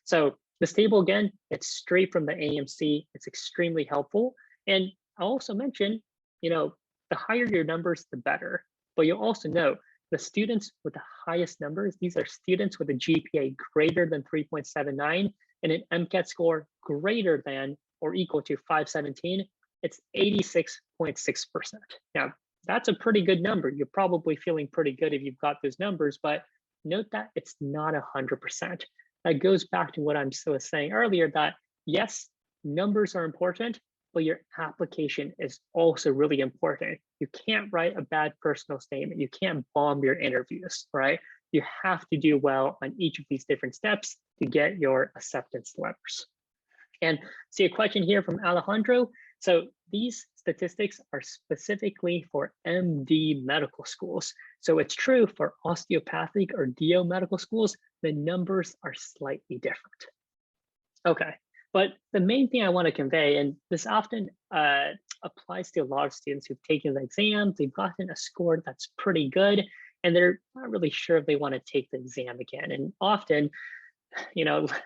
Speaker 1: So This table, again, it's straight from the AMC. It's extremely helpful. And I'll also mention, the higher your numbers, the better. But you'll also note the students with the highest numbers, these are students with a GPA greater than 3.79 and an MCAT score greater than or equal to 517. It's 86.6%. Now, that's a pretty good number. You're probably feeling pretty good if you've got those numbers, but note that it's not 100%. That goes back to what I'm still saying earlier, that yes, numbers are important, but your application is also really important. You can't write a bad personal statement. You can't bomb your interviews, right? You have to do well on each of these different steps to get your acceptance letters. And see a question here from Alejandro. So these statistics are specifically for MD medical schools. So it's true for osteopathic or DO medical schools, the numbers are slightly different. Okay, but the main thing I want to convey, and this often applies to a lot of students who've taken the exam, they've gotten a score that's pretty good, and they're not really sure if they want to take the exam again. And often,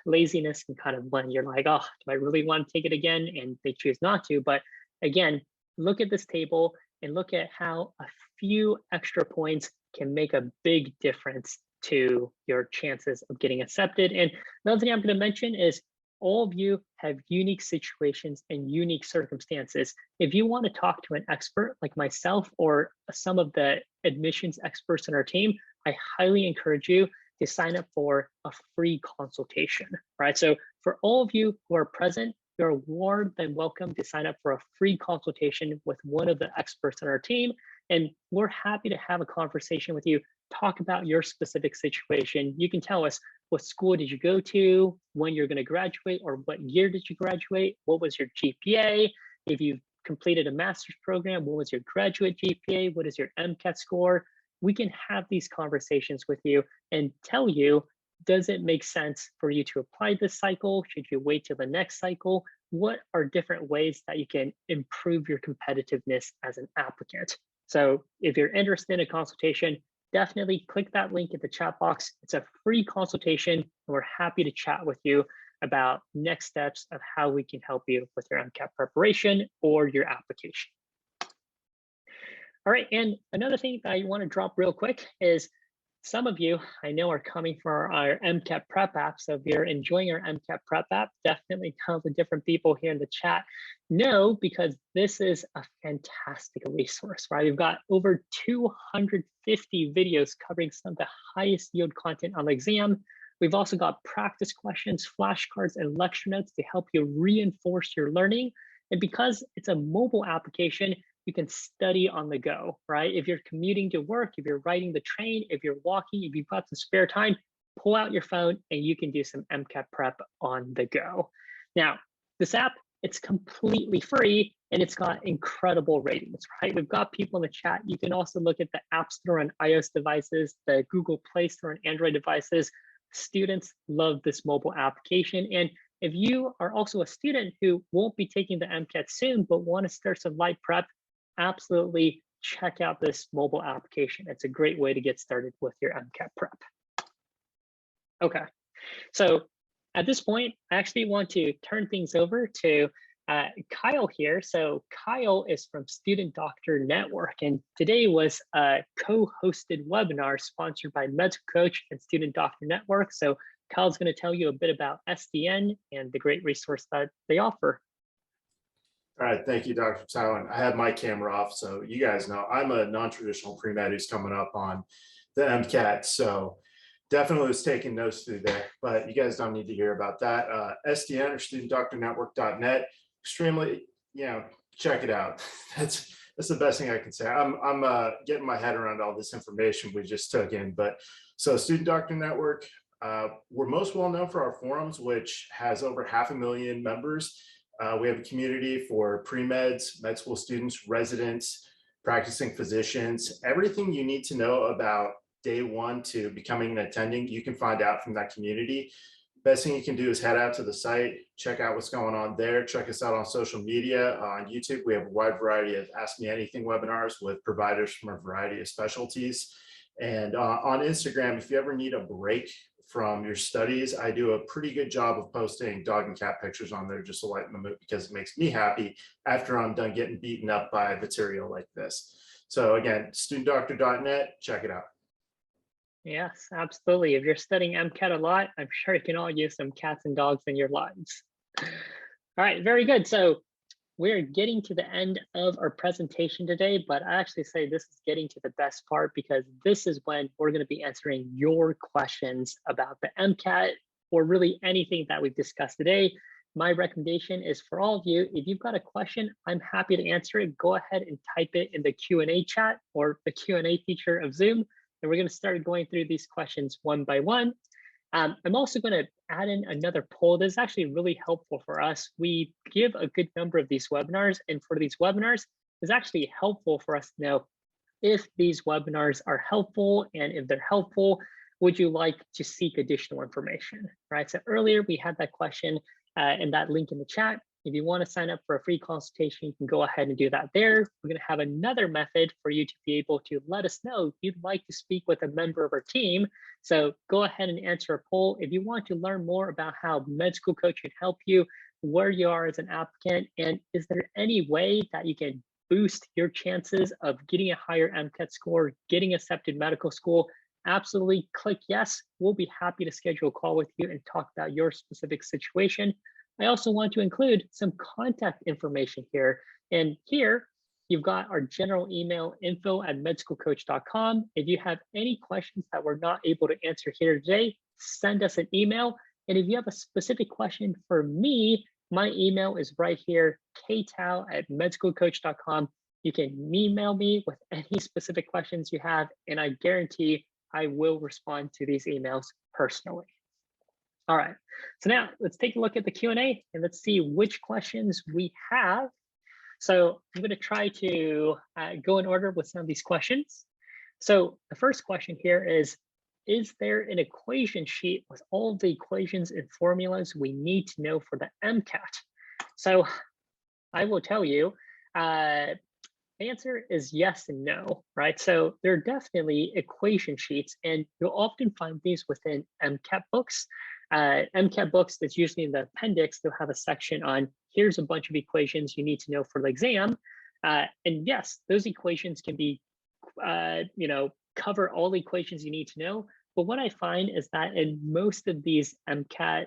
Speaker 1: laziness can kind of blend. You're like, oh, do I really want to take it again? And they choose not to. But again, look at this table and look at how a few extra points can make a big difference to your chances of getting accepted. And another thing I'm going to mention is all of you have unique situations and unique circumstances. If you want to talk to an expert like myself or some of the admissions experts in our team, I highly encourage you to sign up for a free consultation, right? So for all of you who are present, you're more than welcome to sign up for a free consultation with one of the experts on our team. And we're happy to have a conversation with you, talk about your specific situation. You can tell us, what school did you go to, when you're going to graduate, or what year did you graduate, what was your GPA, if you completed a master's program, what was your graduate GPA, what is your MCAT score. We can have these conversations with you and tell you, does it make sense for you to apply this cycle? Should you wait till the next cycle? What are different ways that you can improve your competitiveness as an applicant? So if you're interested in a consultation, definitely click that link in the chat box. It's a free consultation, and we're happy to chat with you about next steps of how we can help you with your MCAT preparation or your application. All right, and another thing that I want to drop real quick is some of you I know are coming for our MCAT Prep App. So if you're enjoying our MCAT Prep App, definitely tell the different people here in the chat no, because this is a fantastic resource, right? We've got over 250 videos covering some of the highest yield content on the exam. We've also got practice questions, flashcards, and lecture notes to help you reinforce your learning. And because it's a mobile application, you can study on the go, right? If you're commuting to work, if you're riding the train, if you're walking, if you've got some spare time, pull out your phone and you can do some MCAT prep on the go. Now, this app, it's completely free and it's got incredible ratings, right? We've got people in the chat. You can also look at the App Store on iOS devices, the Google Play Store on Android devices. Students love this mobile application. And if you are also a student who won't be taking the MCAT soon, but want to start some light prep, absolutely check out this mobile application. It's a great way to get started with your MCAT prep. Okay, so at this point, I actually want to turn things over to Kyle here. So Kyle is from Student Doctor Network, and today was a co-hosted webinar sponsored by Medical Coach and Student Doctor Network. So Kyle's going to tell you a bit about SDN and the great resource that they offer.
Speaker 2: All right, thank you, Dr. Tao. And I have my camera off, so you guys know I'm a non-traditional pre-med who's coming up on the MCAT, so definitely was taking notes through there, but you guys don't need to hear about that. SDN or studentdoctornetwork.net, extremely, check it out. That's the best thing I can say. I'm getting my head around all this information we just took in, but so Student Doctor Network, we're most well known for our forums, which has over 500,000 members. We have a community for pre-meds, med school students, residents, practicing physicians. Everything you need to know about day one to becoming an attending, you can find out from that community. Best thing you can do is head out to the site, check out what's going on there, check us out on social media. On YouTube, we have a wide variety of Ask Me Anything webinars with providers from a variety of specialties. And on Instagram, if you ever need a break from your studies. I do a pretty good job of posting dog and cat pictures on there just to lighten the mood because it makes me happy after I'm done getting beaten up by material like this. So again, studentdoctor.net, check it out.
Speaker 1: Yes, absolutely. If you're studying MCAT a lot, I'm sure you can all use some cats and dogs in your lives. All right, very good. So we're getting to the end of our presentation today, but I actually say this is getting to the best part because this is when we're going to be answering your questions about the MCAT or really anything that we've discussed today. My recommendation is for all of you, if you've got a question, I'm happy to answer it. Go ahead and type it in the Q&A chat or the Q&A feature of Zoom. And we're going to start going through these questions one by one. I'm also going to add in another poll. This is actually really helpful for us. We give a good number of these webinars, and for these webinars, it's actually helpful for us to know if these webinars are helpful, and if they're helpful, would you like to seek additional information, right? So earlier we had that question and that link in the chat. If you want to sign up for a free consultation, you can go ahead and do that there. We're going to have another method for you to be able to let us know if you'd like to speak with a member of our team. So go ahead and answer a poll. If you want to learn more about how Med School Coach can help you, where you are as an applicant, and is there any way that you can boost your chances of getting a higher MCAT score, getting accepted medical school, absolutely click yes. We'll be happy to schedule a call with you and talk about your specific situation. I also want to include some contact information here. And here, you've got our general email, info@medschoolcoach.com. If you have any questions that we're not able to answer here today, send us an email. And if you have a specific question for me, my email is right here, ktao@medschoolcoach.com. You can email me with any specific questions you have, and I guarantee I will respond to these emails personally. All right, so now let's take a look at the Q&A and let's see which questions we have. So I'm going to try to go in order with some of these questions. So the first question here is there an equation sheet with all the equations and formulas we need to know for the MCAT? So I will tell you, the answer is yes and no, right? So there are definitely equation sheets, and you'll often find these within MCAT books. MCAT books, that's usually in the appendix, they'll have a section on here's a bunch of equations you need to know for the exam. And yes, those equations can be, cover all the equations you need to know. But what I find is that in most of these MCAT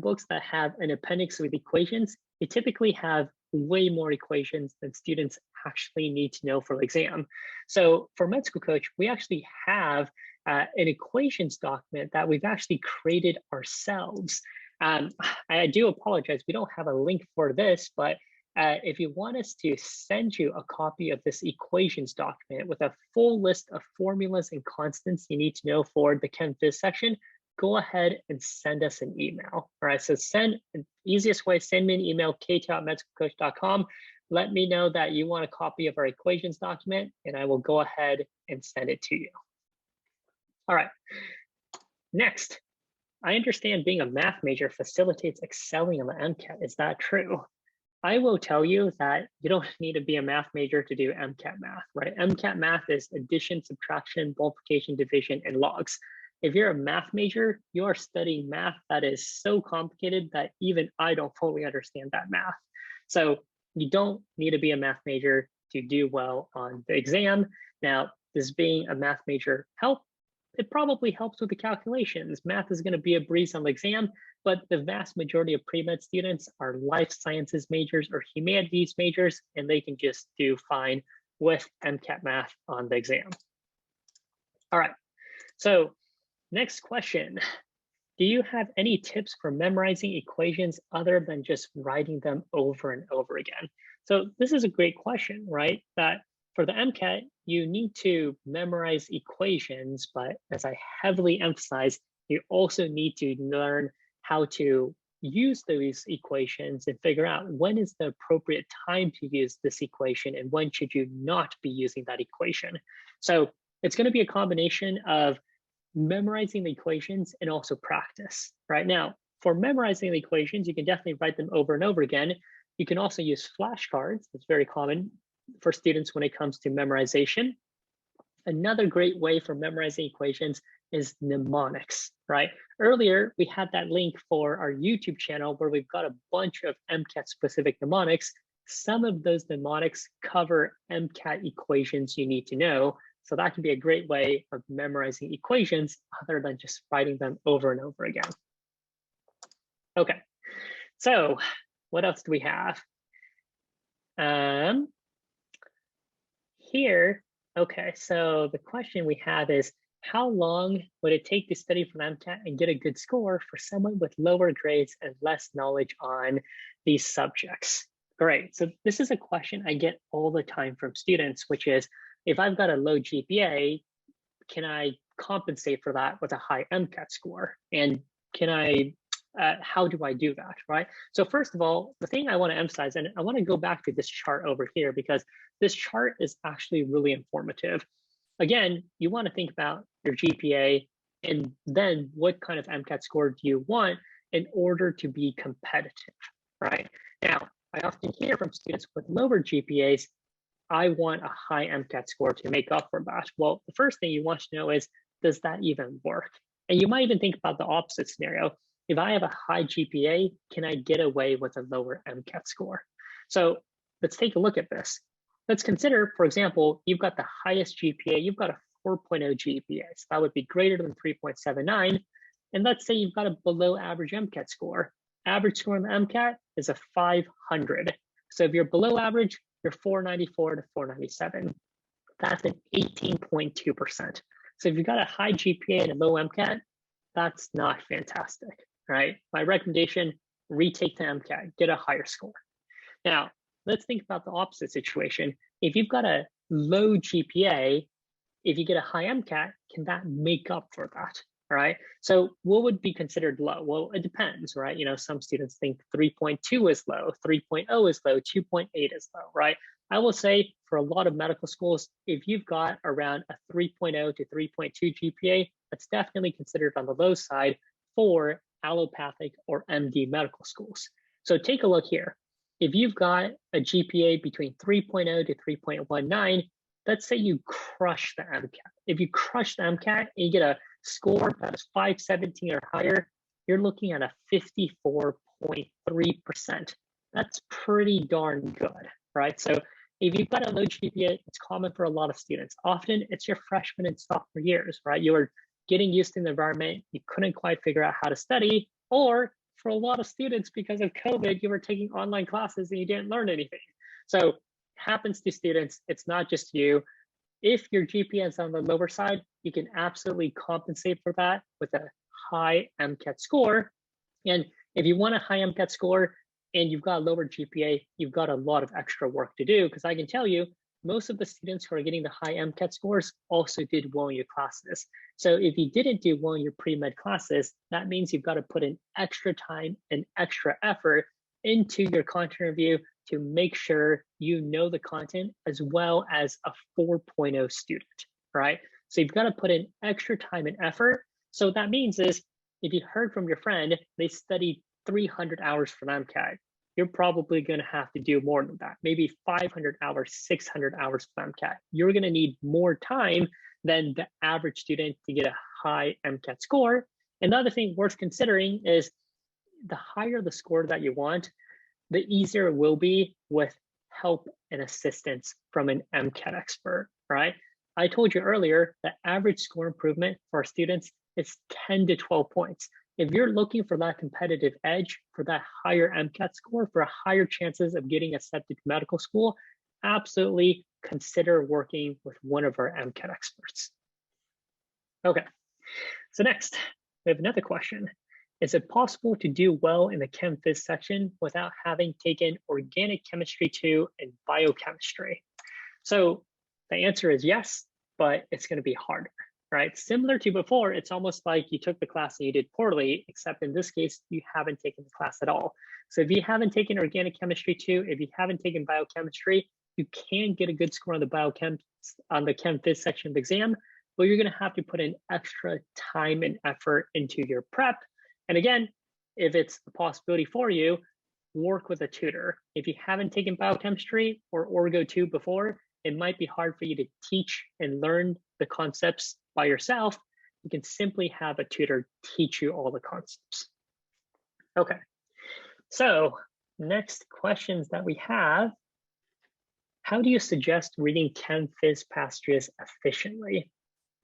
Speaker 1: books that have an appendix with equations, they typically have way more equations than students actually need to know for the exam. So for Med School Coach, we actually have an equations document that we've actually created ourselves. I do apologize, we don't have a link for this, but if you want us to send you a copy of this equations document with a full list of formulas and constants you need to know for the ChemPhys section, go ahead and send us an email. All right, so the easiest way, send me an email, ktao@medschoolcoach.com. Let me know that you want a copy of our equations document, and I will go ahead and send it to you. All right, next, I understand being a math major facilitates excelling on the MCAT. Is that true? I will tell you that you don't need to be a math major to do MCAT math, right? MCAT math is addition, subtraction, multiplication, division, and logs. If you're a math major, you are studying math that is so complicated that even I don't fully understand that math. So you don't need to be a math major to do well on the exam. Now, does being a math major help? It probably helps with the calculations. Math is going to be a breeze on the exam, but the vast majority of pre-med students are life sciences majors or humanities majors, and they can just do fine with MCAT math on the exam. All right, so next question. Do you have any tips for memorizing equations other than just writing them over and over again? So this is a great question, right? That for the MCAT, you need to memorize equations, but as I heavily emphasize, you also need to learn how to use those equations and figure out when is the appropriate time to use this equation and when should you not be using that equation. So it's going to be a combination of memorizing the equations and also practice. Right now, for memorizing the equations, you can definitely write them over and over again. You can also use flashcards. It's very common for students when it comes to memorization. Another great way for memorizing equations is mnemonics, right? Earlier, we had that link for our YouTube channel where we've got a bunch of MCAT specific mnemonics. Some of those mnemonics cover MCAT equations you need to know. So that can be a great way of memorizing equations other than just writing them over and over again. Okay, so what else do we have? Here, okay, so the question we have is, how long would it take to study for MCAT and get a good score for someone with lower grades and less knowledge on these subjects? Great, so this is a question I get all the time from students, which is, if I've got a low GPA, can I compensate for that with a high MCAT score? And can I, how do I do that, right? So first of all, the thing I want to emphasize, and I want to go back to this chart over here because this chart is actually really informative. Again, you want to think about your GPA and then what kind of MCAT score do you want in order to be competitive, right? Now, I often hear from students with lower GPAs, I want a high MCAT score to make up for that. Well, the first thing you want to know is, does that even work? And you might even think about the opposite scenario. If I have a high GPA, can I get away with a lower MCAT score? So let's take a look at this. Let's consider, for example, you've got the highest GPA, you've got a 4.0 GPA. So that would be greater than 3.79. And let's say you've got a below average MCAT score. Average score in the MCAT is a 500. So if you're below average, you're 494 to 497. That's an 18.2%. So if you've got a high GPA and a low MCAT, that's not fantastic, right? My recommendation, retake the MCAT, get a higher score. Now, let's think about the opposite situation. If you've got a low GPA, if you get a high MCAT, can that make up for that? All right. So what would be considered low? Well, it depends, right? You know, some students think 3.2 is low, 3.0 is low, 2.8 is low, right? I will say for a lot of medical schools, if you've got around a 3.0 to 3.2 GPA, that's definitely considered on the low side for allopathic or MD medical schools. So take a look here. If you've got a GPA between 3.0 to 3.19, let's say you crush the MCAT. If you crush the MCAT and you get a score that is 517 or higher, you're looking at a 54.3%. That's pretty darn good, right? So if you've got a low GPA, it's common for a lot of students. Often it's your freshman and sophomore years, right? You're getting used to the environment, you couldn't quite figure out how to study, or for a lot of students, because of COVID, you were taking online classes and you didn't learn anything. So happens to students, it's not just you. If your GPA is on the lower side, you can absolutely compensate for that with a high MCAT score. And if you want a high MCAT score and you've got a lower GPA, you've got a lot of extra work to do, because I can tell you, most of the students who are getting the high MCAT scores also did well in your classes. So if you didn't do well in your pre-med classes, that means you've got to put in extra time and extra effort into your content review to make sure you know the content as well as a 4.0 student, right? So you've got to put in extra time and effort. So what that means is, if you heard from your friend, they studied 300 hours for MCAT, you're probably going to have to do more than that, maybe 500 hours, 600 hours for MCAT. You're going to need more time than the average student to get a high MCAT score. And the other thing worth considering is, the higher the score that you want, the easier it will be with help and assistance from an MCAT expert, right? I told you earlier that average score improvement for our students is 10 to 12 points. If you're looking for that competitive edge, for that higher MCAT score, for higher chances of getting accepted to medical school, absolutely consider working with one of our MCAT experts. Okay, so next, we have another question. Is it possible to do well in the ChemPhys section without having taken organic chemistry 2 and biochemistry? So the answer is yes, but it's going to be harder, right? Similar to before, it's almost like you took the class and you did poorly, except in this case, you haven't taken the class at all. So if you haven't taken organic chemistry 2, if you haven't taken biochemistry, you can get a good score on the ChemPhys section of the exam, but you're going to have to put in extra time and effort into your prep. And again, if it's a possibility for you, work with a tutor. If you haven't taken biochemistry or Orgo 2 before, it might be hard for you to teach and learn the concepts by yourself, you can simply have a tutor teach you all the concepts. Okay, so next questions that we have. How do you suggest reading ChemPhys passages efficiently?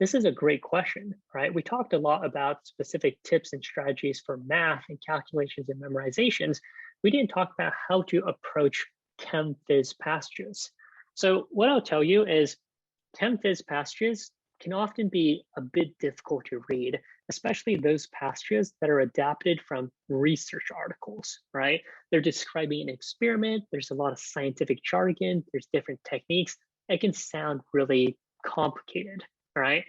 Speaker 1: This is a great question, right? We talked a lot about specific tips and strategies for math and calculations and memorizations. We didn't talk about how to approach ChemPhys passages. So what I'll tell you is ChemPhys passages can often be a bit difficult to read, especially those passages that are adapted from research articles, right? They're describing an experiment, there's a lot of scientific jargon, there's different techniques. It can sound really complicated, right?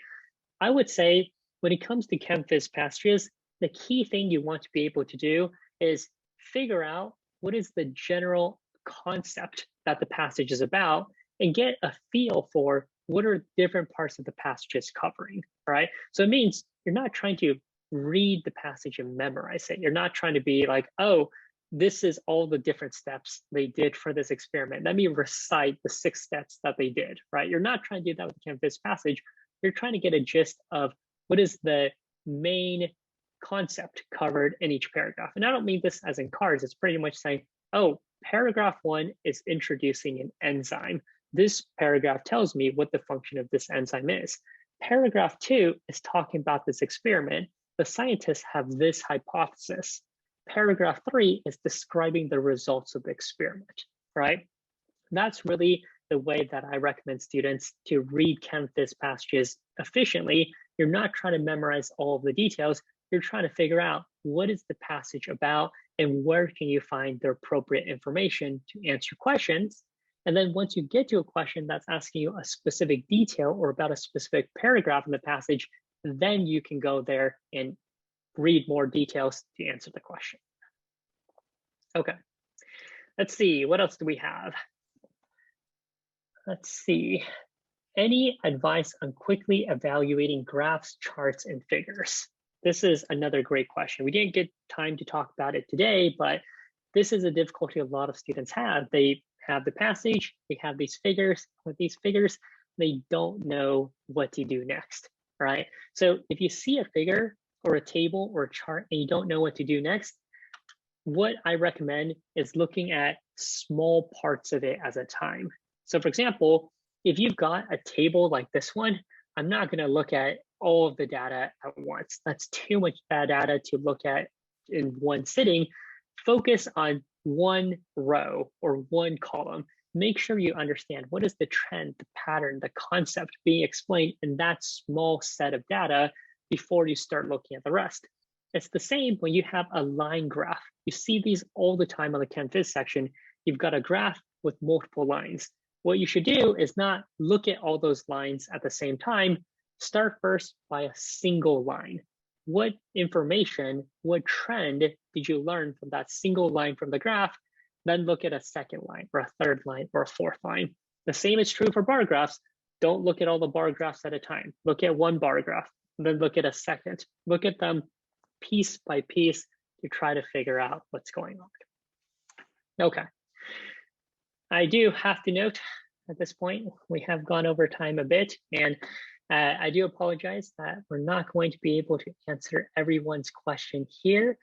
Speaker 1: I would say when it comes to ChemPhys passages, the key thing you want to be able to do is figure out what is the general concept that the passage is about and get a feel for what are different parts of the passages covering, right? So it means you're not trying to read the passage and memorize it. You're not trying to be like, oh, this is all the different steps they did for this experiment. Let me recite the 6 steps that they did, right? You're not trying to do that with the ChemPhys passage. You're trying to get a gist of what is the main concept covered in each paragraph. And I don't mean this as in cards. It's pretty much saying, oh, paragraph 1 is introducing an enzyme. This paragraph tells me what the function of this enzyme is. Paragraph 2 is talking about this experiment. The scientists have this hypothesis. Paragraph 3 is describing the results of the experiment, right? That's really the way that I recommend students to read ChemPhys passages efficiently. You're not trying to memorize all of the details. You're trying to figure out what is the passage about and where can you find the appropriate information to answer questions. And then once you get to a question that's asking you a specific detail or about a specific paragraph in the passage, then you can go there and read more details to answer the question. Okay, let's see, what else do we have? Let's see, any advice on quickly evaluating graphs, charts, and figures? This is another great question. We didn't get time to talk about it today, but this is a difficulty a lot of students have. They have the passage, they have these figures. With these figures, they don't know what to do next, right? So if you see a figure or a table or a chart and you don't know what to do next, what I recommend is looking at small parts of it at a time. So for example, if you've got a table like this one, I'm not going to look at all of the data at once. That's too much data to look at in one sitting. Focus on one row or one column. Make sure you understand what is the trend, the pattern, the concept being explained in that small set of data before you start looking at the rest. It's the same when you have a line graph. You see these all the time on the ChemPhys section. You've got a graph with multiple lines. What you should do is not look at all those lines at the same time. Start first by a single line. What information, what trend did you learn from that single line from the graph? Then look at a second line or a third line or a fourth line. The same is true for bar graphs. Don't look at all the bar graphs at a time. Look at one bar graph, then look at a second. Look at them piece by piece to try to figure out what's going on. Okay. I do have to note at this point, we have gone over time a bit, and I do apologize that we're not going to be able to answer everyone's question here.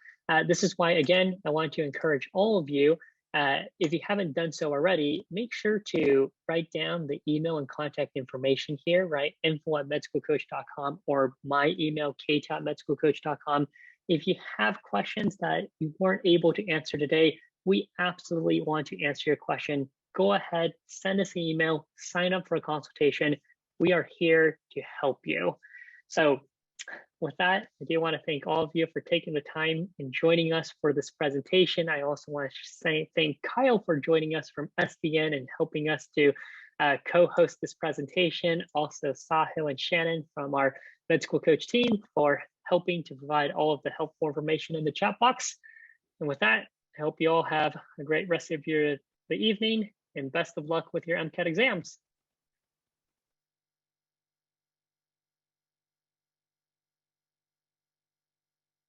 Speaker 1: This is why, again, I want to encourage all of you, if you haven't done so already, make sure to write down the email and contact information here, right? info@medschoolcoach.com or my email, kate@medschoolcoach.com. If you have questions that you weren't able to answer today, we absolutely want to answer your question. Go ahead, send us an email, sign up for a consultation. We are here to help you. So with that, I do want to thank all of you for taking the time and joining us for this presentation. I also want to thank Kyle for joining us from SDN and helping us to co-host this presentation. Also Sahil and Shannon from our Med School Coach team for helping to provide all of the helpful information in the chat box. And with that, I hope you all have a great rest of the evening and best of luck with your MCAT exams.